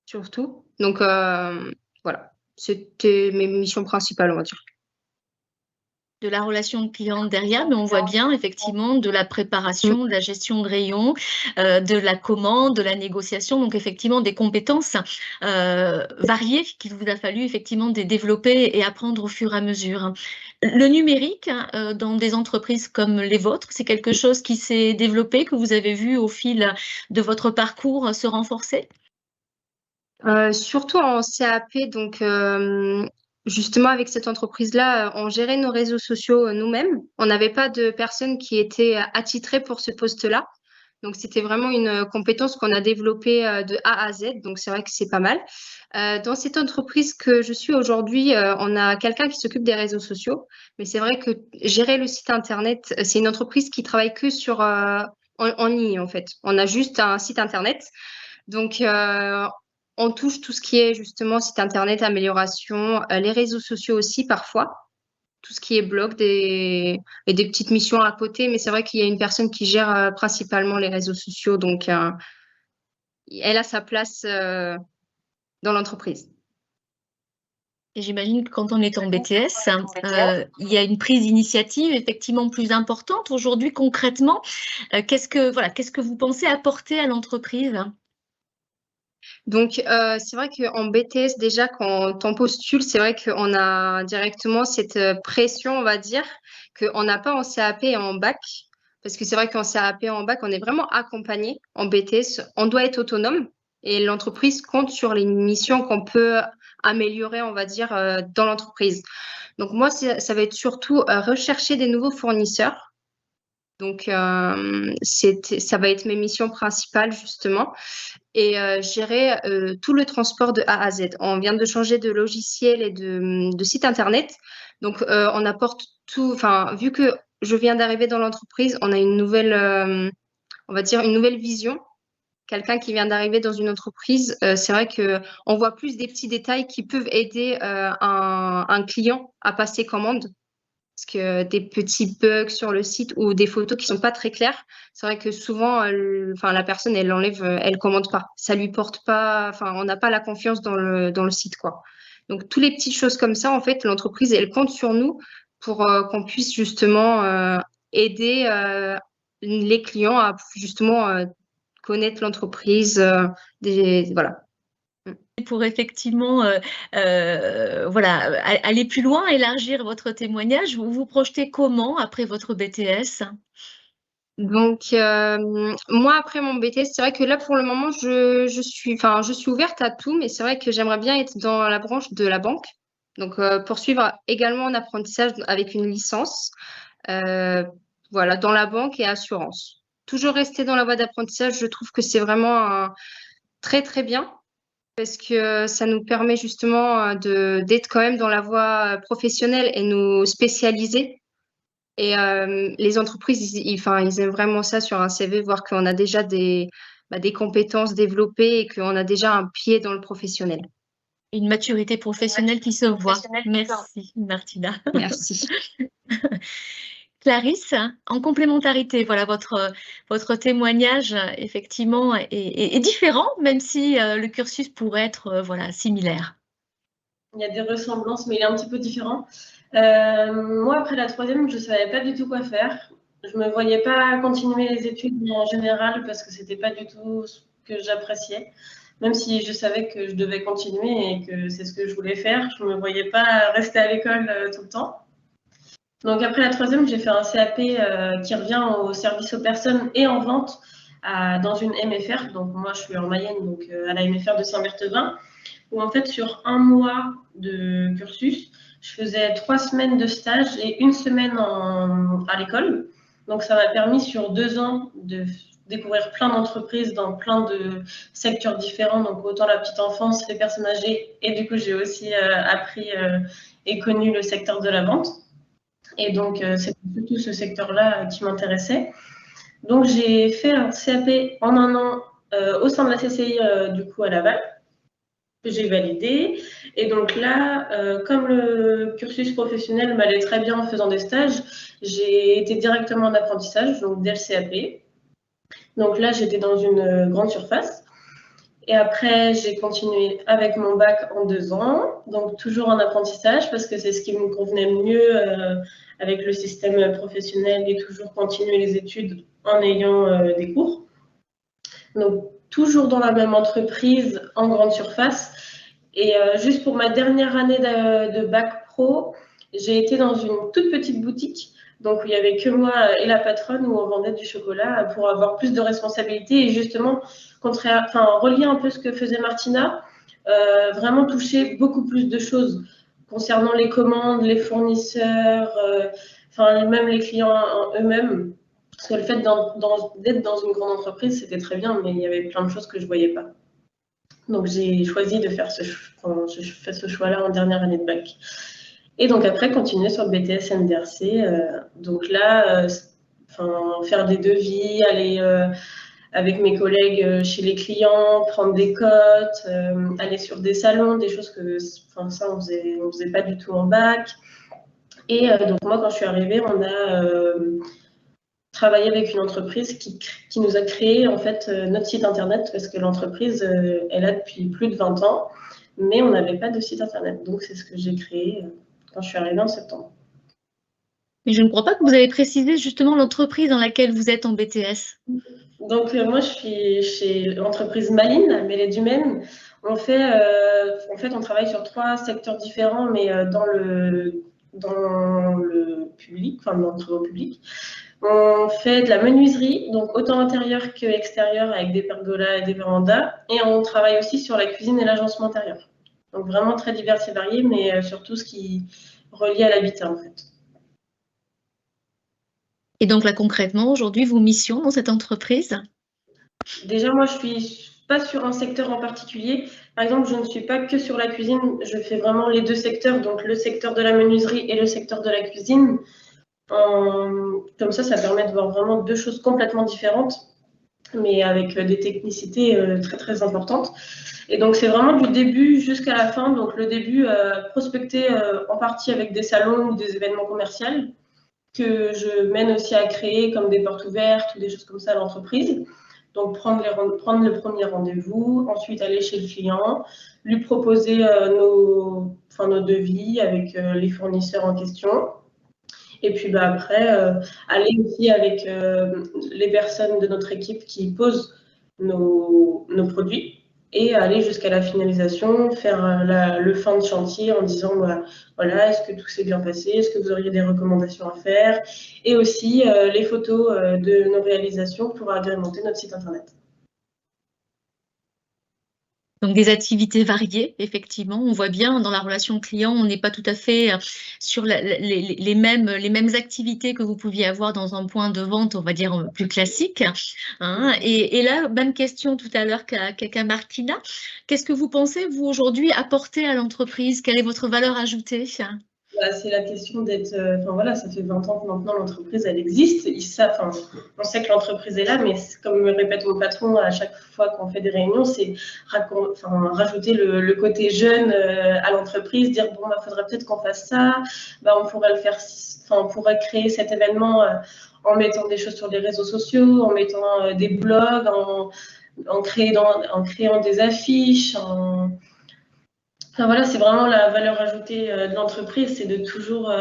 surtout. Donc voilà, c'était mes missions principales on va dire. De la relation client derrière, mais on voit bien effectivement de la préparation, de la gestion de rayon, de la commande, de la négociation, donc effectivement des compétences variées qu'il vous a fallu effectivement développer et apprendre au fur et à mesure. Le numérique dans des entreprises comme les vôtres, c'est quelque chose qui s'est développé, que vous avez vu au fil de votre parcours se renforcer? Surtout en CAP, donc justement avec cette entreprise-là, on gérait nos réseaux sociaux nous-mêmes. On n'avait pas de personnes qui étaient attitrées pour ce poste-là. Donc c'était vraiment une compétence qu'on a développée de A à Z. Donc c'est vrai que c'est pas mal. Dans cette entreprise que je suis aujourd'hui, on a quelqu'un qui s'occupe des réseaux sociaux. Mais c'est vrai que gérer le site internet, c'est une entreprise qui travaille que sur en ligne en fait. On a juste un site internet. Donc, on touche tout ce qui est justement site internet, amélioration, les réseaux sociaux aussi parfois, tout ce qui est blog et des petites missions à côté. Mais c'est vrai qu'il y a une personne qui gère principalement les réseaux sociaux, donc elle a sa place dans l'entreprise. Et j'imagine que quand on est en BTS, il y a une prise d'initiative effectivement plus importante. Aujourd'hui, concrètement, qu'est-ce que vous pensez apporter à l'entreprise? Donc, c'est vrai qu'en BTS, déjà, quand on postule, c'est vrai qu'on a directement cette pression, on va dire, qu'on n'a pas en CAP et en bac. Parce que c'est vrai qu'en CAP et en bac, on est vraiment accompagné. En BTS, on doit être autonome et l'entreprise compte sur les missions qu'on peut améliorer, on va dire, dans l'entreprise. Donc, moi, ça va être surtout rechercher des nouveaux fournisseurs. Donc, ça va être mes missions principales, justement. Et gérer tout le transport de A à Z. On vient de changer de logiciel et de site Internet. Donc, on apporte tout. Enfin, vu que je viens d'arriver dans l'entreprise, on a une nouvelle, on va dire, une nouvelle vision. Quelqu'un qui vient d'arriver dans une entreprise, c'est vrai qu'on voit plus des petits détails qui peuvent aider un client à passer commande. Parce que des petits bugs sur le site ou des photos qui sont pas très claires, c'est vrai que souvent, la personne, elle enlève, elle commande pas. Ça lui porte pas, enfin, on n'a pas la confiance dans le site, quoi. Donc, toutes les petites choses comme ça, en fait, l'entreprise, elle compte sur nous pour qu'on puisse justement aider les clients à justement connaître l'entreprise, voilà. Pour effectivement voilà, aller plus loin, élargir votre témoignage, vous vous projetez comment après votre BTS? Donc, moi, après mon BTS, c'est vrai que là, pour le moment, je suis ouverte à tout, mais c'est vrai que j'aimerais bien être dans la branche de la banque. Donc, poursuivre également un apprentissage avec une licence, voilà, dans la banque et assurance. Toujours rester dans la voie d'apprentissage, je trouve que c'est vraiment très, très bien parce que ça nous permet justement d'être quand même dans la voie professionnelle et nous spécialiser. Et les entreprises, ils aiment vraiment ça sur un CV, voir qu'on a déjà des compétences développées et qu'on a déjà un pied dans le professionnel. Une maturité professionnelle qui se voit. Merci, Martina. Merci. Clarisse, en complémentarité, voilà, votre témoignage, effectivement, est différent, même si le cursus pourrait être voilà, similaire. Il y a des ressemblances, mais il est un petit peu différent. Moi, après la troisième, je ne savais pas du tout quoi faire. Je ne me voyais pas continuer les études en général parce que ce n'était pas du tout ce que j'appréciais. Même si je savais que je devais continuer et que c'est ce que je voulais faire, je ne me voyais pas rester à l'école tout le temps. Donc après la troisième, j'ai fait un CAP qui revient au service aux personnes et en vente dans une MFR. Donc moi, je suis en Mayenne, donc à la MFR de Saint-Berthevin, où en fait, sur un mois de cursus, je faisais 3 semaines de stage et 1 semaine à l'école. Donc ça m'a permis sur 2 ans de découvrir plein d'entreprises dans plein de secteurs différents, donc autant la petite enfance, les personnes âgées, et du coup j'ai aussi appris et connu le secteur de la vente. Et donc c'est plutôt ce secteur-là qui m'intéressait. Donc j'ai fait un CAP en 1 an au sein de la CCI du coup à Laval, que j'ai validé. Et donc là, comme le cursus professionnel m'allait très bien en faisant des stages, j'ai été directement en apprentissage, donc dès le CAP. Donc là, j'étais dans une grande surface. Et après, j'ai continué avec mon bac en 2 ans, donc toujours en apprentissage parce que c'est ce qui me convenait mieux avec le système professionnel et toujours continuer les études en ayant des cours. Donc toujours dans la même entreprise, en grande surface. Et juste pour ma dernière année de bac pro, j'ai été dans une toute petite boutique, donc où il n'y avait que moi et la patronne, où on vendait du chocolat pour avoir plus de responsabilités et justement, relier un peu ce que faisait Martina, vraiment toucher beaucoup plus de choses concernant les commandes, les fournisseurs, même les clients eux-mêmes. Parce que le fait d'être dans une grande entreprise, c'était très bien, mais il y avait plein de choses que je ne voyais pas. Donc, j'ai choisi de faire ce choix-là en dernière année de bac. Et donc, après, continuer sur le BTS MDRC. Donc là, faire des devis, aller avec mes collègues chez les clients, prendre des cotes, aller sur des salons, des choses que ça, on faisait pas du tout en bac. Et donc, moi, quand je suis arrivée, on a travaillé avec une entreprise qui nous a créé en fait notre site internet parce que l'entreprise elle a depuis plus de 20 ans, mais on n'avait pas de site internet. Donc c'est ce que j'ai créé quand je suis arrivée en septembre. Mais je ne crois pas que vous avez précisé justement l'entreprise dans laquelle vous êtes en BTS. Donc moi je suis chez l'entreprise Malines, à Mêlée-du-Maine. En fait, on travaille sur 3 secteurs différents, mais dans le public, dans le travaux public. On fait de la menuiserie, donc autant intérieur que extérieur avec des pergolas et des vérandas. Et on travaille aussi sur la cuisine et l'agencement intérieur. Donc vraiment très divers et varié, mais surtout ce qui relie à l'habitat en fait. Et donc là, concrètement, aujourd'hui, vos missions dans cette entreprise? Déjà, moi, je suis pas sur un secteur en particulier. Par exemple, je ne suis pas que sur la cuisine, je fais vraiment les deux secteurs, donc le secteur de la menuiserie et le secteur de la cuisine. Comme ça permet de voir vraiment deux choses complètement différentes, mais avec des technicités très très importantes. Et donc c'est vraiment du début jusqu'à la fin. Donc le début, prospecter en partie avec des salons ou des événements commerciaux que je mène aussi à créer comme des portes ouvertes ou des choses comme ça à l'entreprise. Donc prendre le premier rendez-vous, ensuite aller chez le client, lui proposer nos devis avec les fournisseurs en question. Et puis après, aller aussi avec les personnes de notre équipe qui posent nos produits et aller jusqu'à la finalisation, faire le fin de chantier en disant voilà, est-ce que tout s'est bien passé, est-ce que vous auriez des recommandations à faire, et aussi les photos de nos réalisations pour agrémenter notre site internet. Donc des activités variées, effectivement. On voit bien dans la relation client, on n'est pas tout à fait sur les mêmes activités que vous pouviez avoir dans un point de vente, on va dire, plus classique. Hein. Et là, même question tout à l'heure qu'à Martina. Qu'est-ce que vous pensez, vous, aujourd'hui, apporter à l'entreprise? Quelle est votre valeur ajoutée? C'est la question d'être. Voilà, ça fait 20 ans que maintenant l'entreprise elle existe. On sait que l'entreprise est là, mais comme me répète mon patron à chaque fois qu'on fait des réunions, c'est rajouter le côté jeune à l'entreprise, dire bon, faudrait peut-être qu'on fasse ça. On pourrait le faire. On pourrait créer cet événement en mettant des choses sur les réseaux sociaux, en mettant des blogs, en créant des affiches. Voilà, c'est vraiment la valeur ajoutée de l'entreprise, c'est de toujours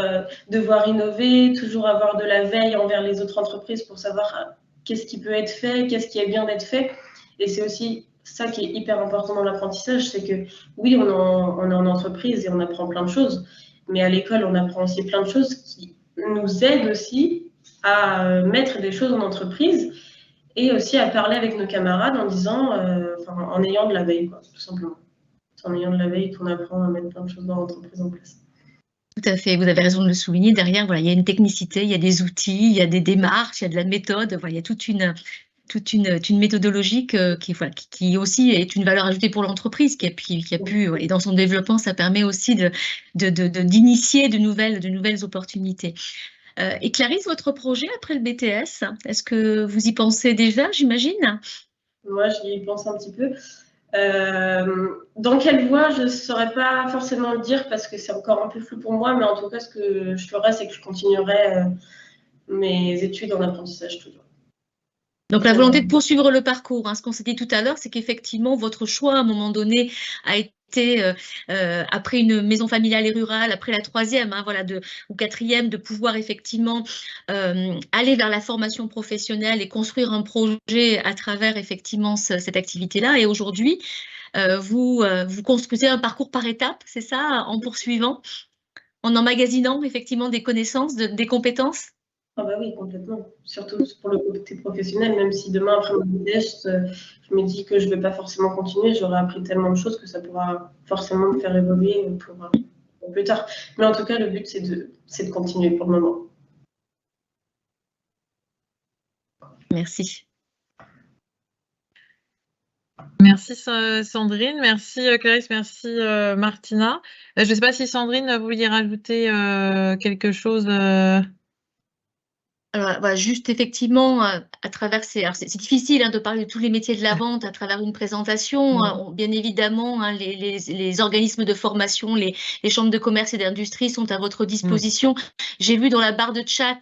devoir innover, toujours avoir de la veille envers les autres entreprises pour savoir qu'est-ce qui peut être fait, qu'est-ce qui est bien d'être fait. Et c'est aussi ça qui est hyper important dans l'apprentissage, c'est que oui, on est en entreprise et on apprend plein de choses, mais à l'école, on apprend aussi plein de choses qui nous aident aussi à mettre des choses en entreprise et aussi à parler avec nos camarades en disant, en ayant de la veille, quoi, tout simplement. En ayant de la veille qu'on apprend à mettre plein de choses dans l'entreprise en place. Tout à fait, vous avez raison de le souligner. Derrière, voilà, il y a une technicité, il y a des outils, il y a des démarches, il y a de la méthode, voilà, il y a toute une méthodologie qui aussi est une valeur ajoutée pour l'entreprise, qui a pu, et dans son développement, ça permet aussi d'initier de nouvelles opportunités. Et Clarisse, votre projet après le BTS, est-ce que vous y pensez déjà, j'imagine? Moi, j'y pense un petit peu. Dans quelle voie, je ne saurais pas forcément le dire parce que c'est encore un peu flou pour moi, mais en tout cas, ce que je ferais, c'est que je continuerai mes études en apprentissage toujours. Donc, la volonté de poursuivre le parcours, hein, ce qu'on s'est dit tout à l'heure, c'est qu'effectivement, votre choix, à un moment donné, a été, après une maison familiale et rurale, après la troisième, hein, voilà, ou quatrième, de pouvoir effectivement aller vers la formation professionnelle et construire un projet à travers effectivement cette activité-là. Et aujourd'hui, vous construisez un parcours par étapes, c'est ça, en poursuivant, en emmagasinant effectivement des connaissances, des compétences? Ah bah oui, complètement. Surtout pour le côté professionnel, même si demain, après mon BTS, je me dis que je ne vais pas forcément continuer, j'aurai appris tellement de choses que ça pourra forcément me faire évoluer pour plus tard. Mais en tout cas, le but, c'est de continuer pour le moment. Merci. Merci Sandrine, merci Clarisse, merci Martina. Je ne sais pas si Sandrine, vous vouliez rajouter quelque chose. Alors, voilà, juste effectivement, à travers c'est difficile hein, de parler de tous les métiers de la vente à travers une présentation. Bien évidemment, hein, les organismes de formation, les chambres de commerce et d'industrie sont à votre disposition. J'ai vu dans la barre de chat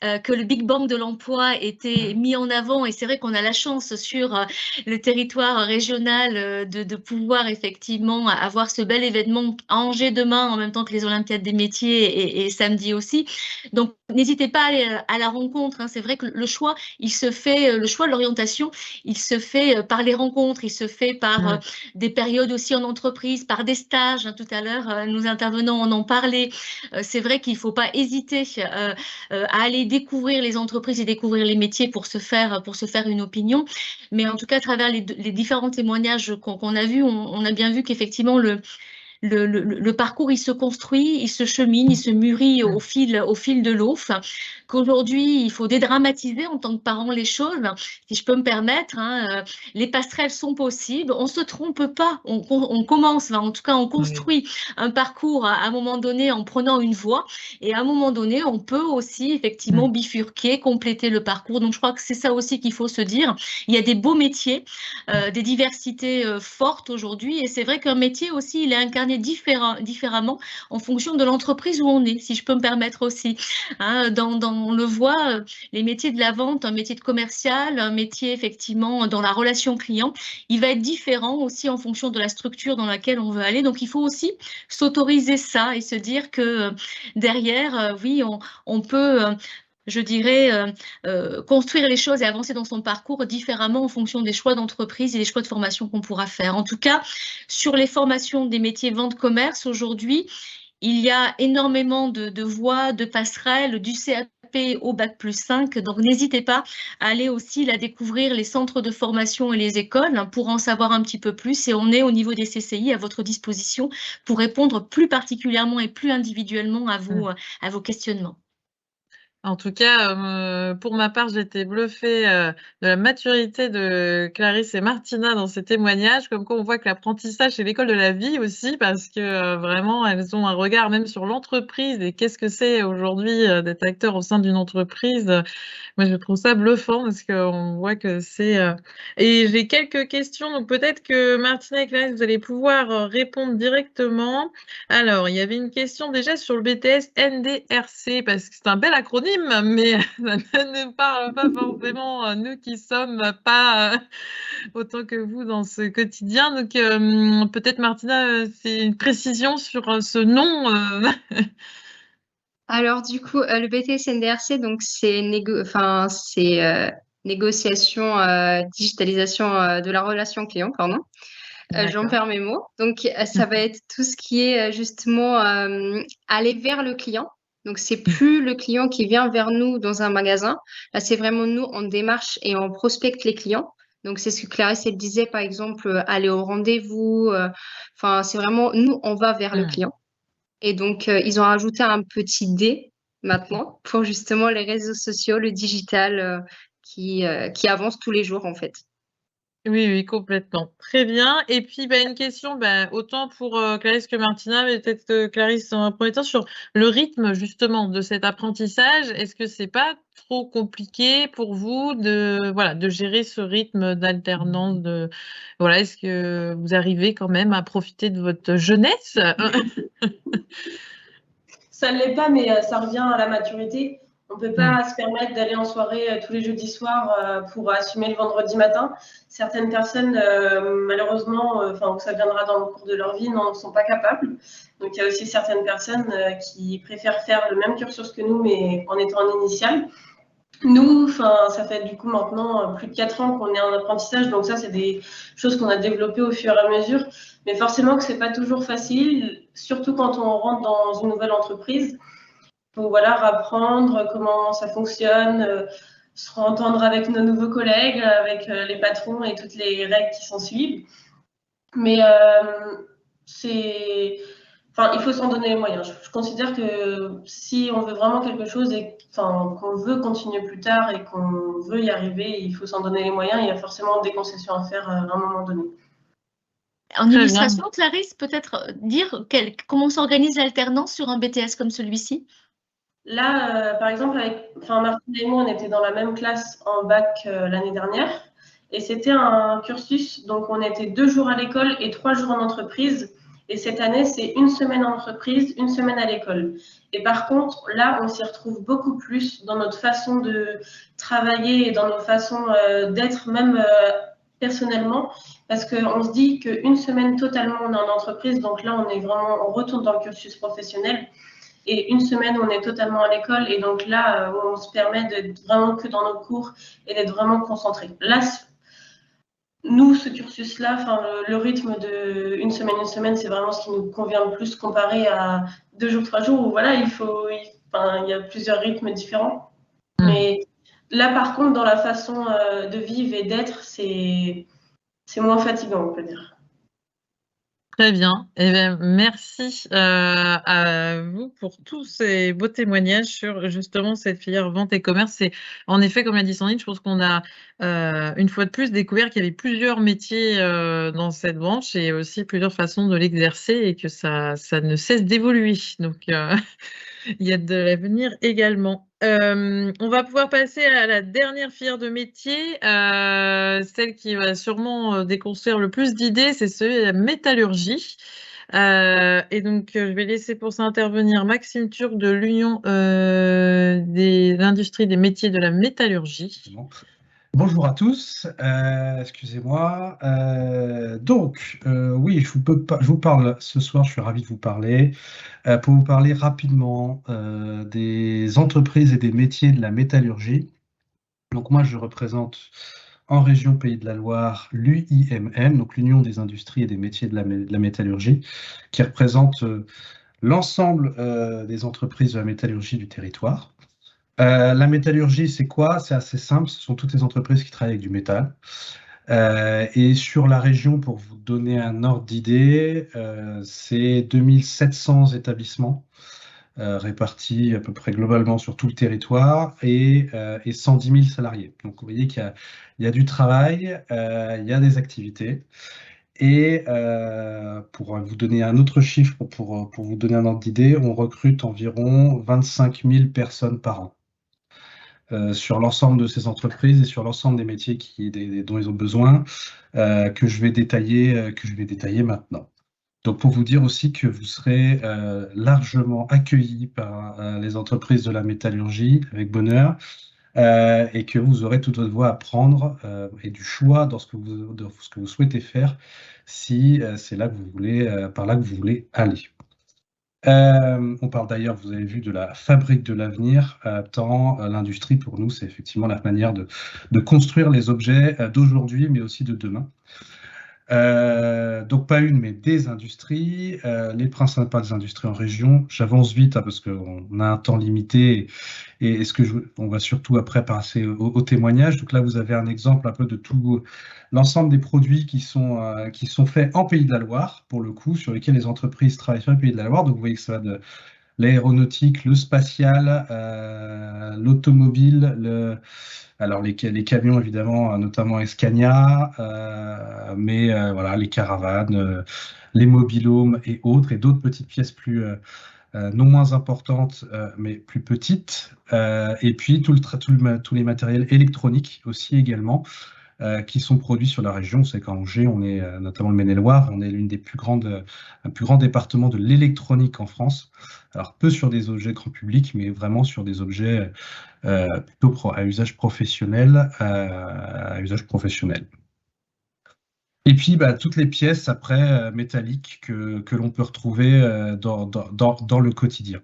que le Big Bang de l'emploi était mis en avant et c'est vrai qu'on a la chance sur le territoire régional de pouvoir effectivement avoir ce bel événement à Angers demain en même temps que les Olympiades des métiers et samedi aussi. Donc, n'hésitez pas à aller à la rencontre. Hein. C'est vrai que le choix, le choix de l'orientation, il se fait par les rencontres, il se fait par des périodes aussi en entreprise, par des stages. Hein. Tout à l'heure, nous intervenants en ont parlé. C'est vrai qu'il ne faut pas hésiter à aller découvrir les entreprises et découvrir les métiers pour se faire une opinion. Mais en tout cas, à travers les différents témoignages qu'on a vus, on a bien vu qu'effectivement, le parcours, il se construit, il se chemine, il se mûrit au fil de l'eau. Qu'aujourd'hui, il faut dédramatiser en tant que parents les choses, si je peux me permettre. Les passerelles sont possibles, on ne se trompe pas, on commence, en tout cas, on construit un parcours à un moment donné en prenant une voie, et à un moment donné, on peut aussi effectivement bifurquer, compléter le parcours. Donc, je crois que c'est ça aussi qu'il faut se dire. Il y a des beaux métiers, des diversités fortes aujourd'hui, et c'est vrai qu'un métier aussi, il est incarné différemment en fonction de l'entreprise où on est, si je peux me permettre aussi. On le voit, les métiers de la vente, un métier de commercial, un métier effectivement dans la relation client, il va être différent aussi en fonction de la structure dans laquelle on veut aller. Donc, il faut aussi s'autoriser ça et se dire que derrière, oui, on peut... je dirais, construire les choses et avancer dans son parcours différemment en fonction des choix d'entreprise et des choix de formation qu'on pourra faire. En tout cas, sur les formations des métiers vente-commerce, aujourd'hui, il y a énormément de voies, de passerelles, du CAP au Bac+5. Donc, n'hésitez pas à aller aussi découvrir les centres de formation et les écoles pour en savoir un petit peu plus. Et on est au niveau des CCI à votre disposition pour répondre plus particulièrement et plus individuellement à vos questionnements. En tout cas, pour ma part, j'étais bluffée de la maturité de Clarisse et Martina dans ces témoignages, comme quoi on voit que l'apprentissage, c'est l'école de la vie aussi, parce que vraiment, elles ont un regard même sur l'entreprise et qu'est-ce que c'est aujourd'hui d'être acteur au sein d'une entreprise. Moi, je trouve ça bluffant parce qu'on voit que c'est... Et j'ai quelques questions, donc peut-être que Martina et Clarisse, vous allez pouvoir répondre directement. Alors, il y avait une question déjà sur le BTS NDRC, parce que c'est un bel acronyme, mais ça ne nous parle pas forcément, nous qui sommes pas autant que vous dans ce quotidien. Donc, peut-être Martina, c'est une précision sur ce nom. Alors, du coup, le BTS NDRC, donc, c'est négociation, digitalisation de la relation client, pardon. J'en perds mes mots. Donc, ça va être tout ce qui est justement aller vers le client. Donc, c'est plus le client qui vient vers nous dans un magasin. Là, c'est vraiment nous, on démarche et on prospecte les clients. Donc, c'est ce que Clarisse, elle disait, par exemple, aller au rendez-vous. C'est vraiment nous, on va vers le client. Et donc, ils ont rajouté un petit D maintenant pour justement les réseaux sociaux, le digital qui avance tous les jours, en fait. Oui, complètement. Très bien. Et puis, une question, autant pour Clarisse que Martina, mais peut-être Clarisse en premier temps, sur le rythme justement de cet apprentissage. Est-ce que c'est pas trop compliqué pour vous de gérer ce rythme d'alternance est-ce que vous arrivez quand même à profiter de votre jeunesse? Ça ne l'est pas, mais ça revient à la maturité. On ne peut pas se permettre d'aller en soirée tous les jeudis soirs pour assumer le vendredi matin. Certaines personnes, malheureusement, ça viendra dans le cours de leur vie, n'en sont pas capables. Donc, il y a aussi certaines personnes qui préfèrent faire le même cursus que nous, mais en étant en initiale. Nous, ça fait du coup maintenant plus de 4 ans qu'on est en apprentissage, donc ça, c'est des choses qu'on a développées au fur et à mesure. Mais forcément que c'est pas toujours facile, surtout quand on rentre dans une nouvelle entreprise. Il faut apprendre comment ça fonctionne, se entendre avec nos nouveaux collègues, avec les patrons et toutes les règles qui s'en suivent. Mais il faut s'en donner les moyens. Je considère que si on veut vraiment quelque chose et qu'on veut continuer plus tard et qu'on veut y arriver, il faut s'en donner les moyens. Il y a forcément des concessions à faire à un moment donné. En illustration, Clarisse, peut-être dire comment s'organise l'alternance sur un BTS comme celui-ci? Là, par exemple, Martine et moi, on était dans la même classe en bac l'année dernière. Et c'était un cursus, donc on était 2 jours à l'école et 3 jours en entreprise. Et cette année, c'est 1 semaine en entreprise, 1 semaine à l'école. Et par contre, là, on s'y retrouve beaucoup plus dans notre façon de travailler et dans nos façons d'être, même personnellement, parce qu'on se dit qu'une semaine totalement, on est en entreprise. Donc là, on retourne dans le cursus professionnel. Et 1 semaine, on est totalement à l'école. Et donc là, on se permet d'être vraiment que dans nos cours et d'être vraiment concentré. Là, nous, ce cursus-là, le rythme de 1 semaine, c'est vraiment ce qui nous convient le plus comparé à 2 jours, 3 jours où il y a plusieurs rythmes différents. Mais là, par contre, dans la façon de vivre et d'être, c'est moins fatigant, on peut dire. Très bien. Eh bien, merci à vous pour tous ces beaux témoignages sur justement cette filière vente et commerce. Et en effet, comme l'a dit Sandrine, je pense qu'on a une fois de plus découvert qu'il y avait plusieurs métiers dans cette branche et aussi plusieurs façons de l'exercer et que ça ne cesse d'évoluer. Donc, il y a de l'avenir également. On va pouvoir passer à la dernière filière de métier, celle qui va sûrement déconstruire le plus d'idées, c'est celui de la métallurgie. Et donc, je vais laisser pour ça intervenir Maxime Turc de l'Union de l'industrie des métiers de la métallurgie. Bonjour à tous, excusez-moi. Oui, je vous parle ce soir, je suis ravi de vous parler, pour vous parler rapidement des entreprises et des métiers de la métallurgie. Donc moi, je représente en région Pays de la Loire l'UIMM, donc l'Union des industries et des métiers de la métallurgie, qui représente l'ensemble des entreprises de la métallurgie du territoire. La métallurgie, c'est quoi? C'est assez simple, ce sont toutes les entreprises qui travaillent avec du métal. Et sur la région, pour vous donner un ordre d'idée, c'est 2700 établissements répartis à peu près globalement sur tout le territoire et 110 000 salariés. Donc vous voyez qu'il y a du travail, il y a des activités. Et pour vous donner un autre chiffre, pour vous donner un ordre d'idée, on recrute environ 25 000 personnes par an. Sur l'ensemble de ces entreprises et sur l'ensemble des métiers dont ils ont besoin, que je vais détailler maintenant. Donc pour vous dire aussi que vous serez largement accueillis par les entreprises de la métallurgie avec bonheur et que vous aurez toute votre voix à prendre et du choix dans ce que vous souhaitez faire si c'est là que vous voulez, par là que vous voulez aller. On parle d'ailleurs, vous avez vu, de la fabrique de l'avenir, tant l'industrie pour nous, c'est effectivement la manière de construire les objets d'aujourd'hui, mais aussi de demain. Donc pas une, mais des industries, les principales industries en région. J'avance vite parce qu'on a un temps limité et on va surtout après passer au témoignage. Donc là, vous avez un exemple un peu de tout l'ensemble des produits qui sont faits en Pays de la Loire, pour le coup, sur lesquels les entreprises travaillent sur le Pays de la Loire. Donc vous voyez que ça va de l'aéronautique, le spatial, l'automobile, alors les camions évidemment, notamment Scania, mais voilà, les caravanes, les mobilhomes et autres, et d'autres petites pièces plus non moins importantes, mais plus petites, et puis tous les matériels électroniques aussi également, qui sont produits sur la région. C'est qu'en Angers, on est notamment le Maine-et-Loire, on est un plus grand département de l'électronique en France. Alors peu sur des objets grand public, mais vraiment sur des objets plutôt à usage professionnel, Et puis toutes les pièces après métalliques que l'on peut retrouver dans le quotidien.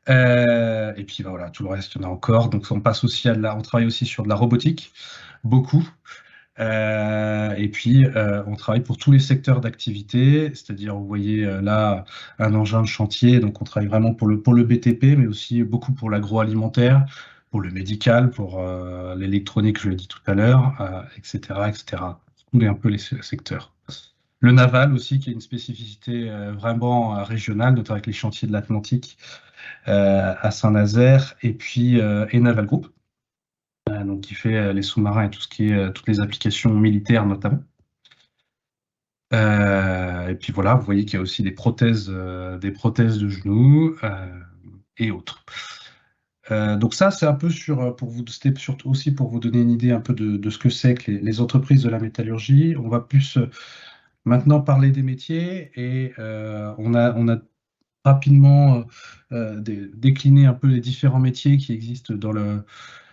Et puis voilà, tout le reste, il y en a encore. Donc on passe aussi on travaille aussi sur de la robotique, beaucoup. Et puis on travaille pour tous les secteurs d'activité, c'est-à-dire vous voyez là un engin de chantier, donc on travaille vraiment pour le BTP, mais aussi beaucoup pour l'agroalimentaire, pour le médical, pour l'électronique, je l'ai dit tout à l'heure, etc., etc. Tous un peu les secteurs. Le naval aussi, qui a une spécificité vraiment régionale, notamment avec les chantiers de l'Atlantique à Saint-Nazaire, et puis Naval Group, donc qui fait les sous-marins et toutes les applications militaires notamment. Et puis voilà, vous voyez qu'il y a aussi des prothèses de genoux et autres. Donc ça, c'est un peu c'était surtout aussi pour vous donner une idée un peu de ce que c'est que les entreprises de la métallurgie. On va plus maintenant parler des métiers et on a rapidement décliné un peu les différents métiers qui existent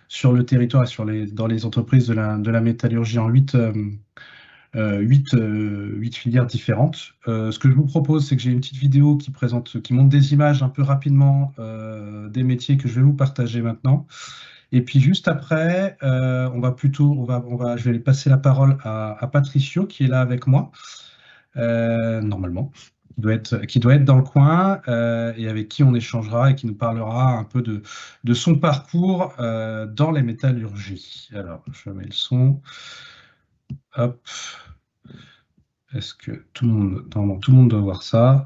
sur le territoire et dans les entreprises de la métallurgie en 8 filières différentes. Ce que je vous propose, c'est que j'ai une petite vidéo qui montre des images un peu rapidement des métiers que je vais vous partager maintenant. Et puis juste après, je vais passer la parole à Patricio qui est là avec moi, normalement, qui doit être dans le coin et avec qui on échangera et qui nous parlera un peu de son parcours dans les métallurgies. Alors, je mets le son. Hop. Est-ce que tout le monde, normalement, tout le monde doit voir ça?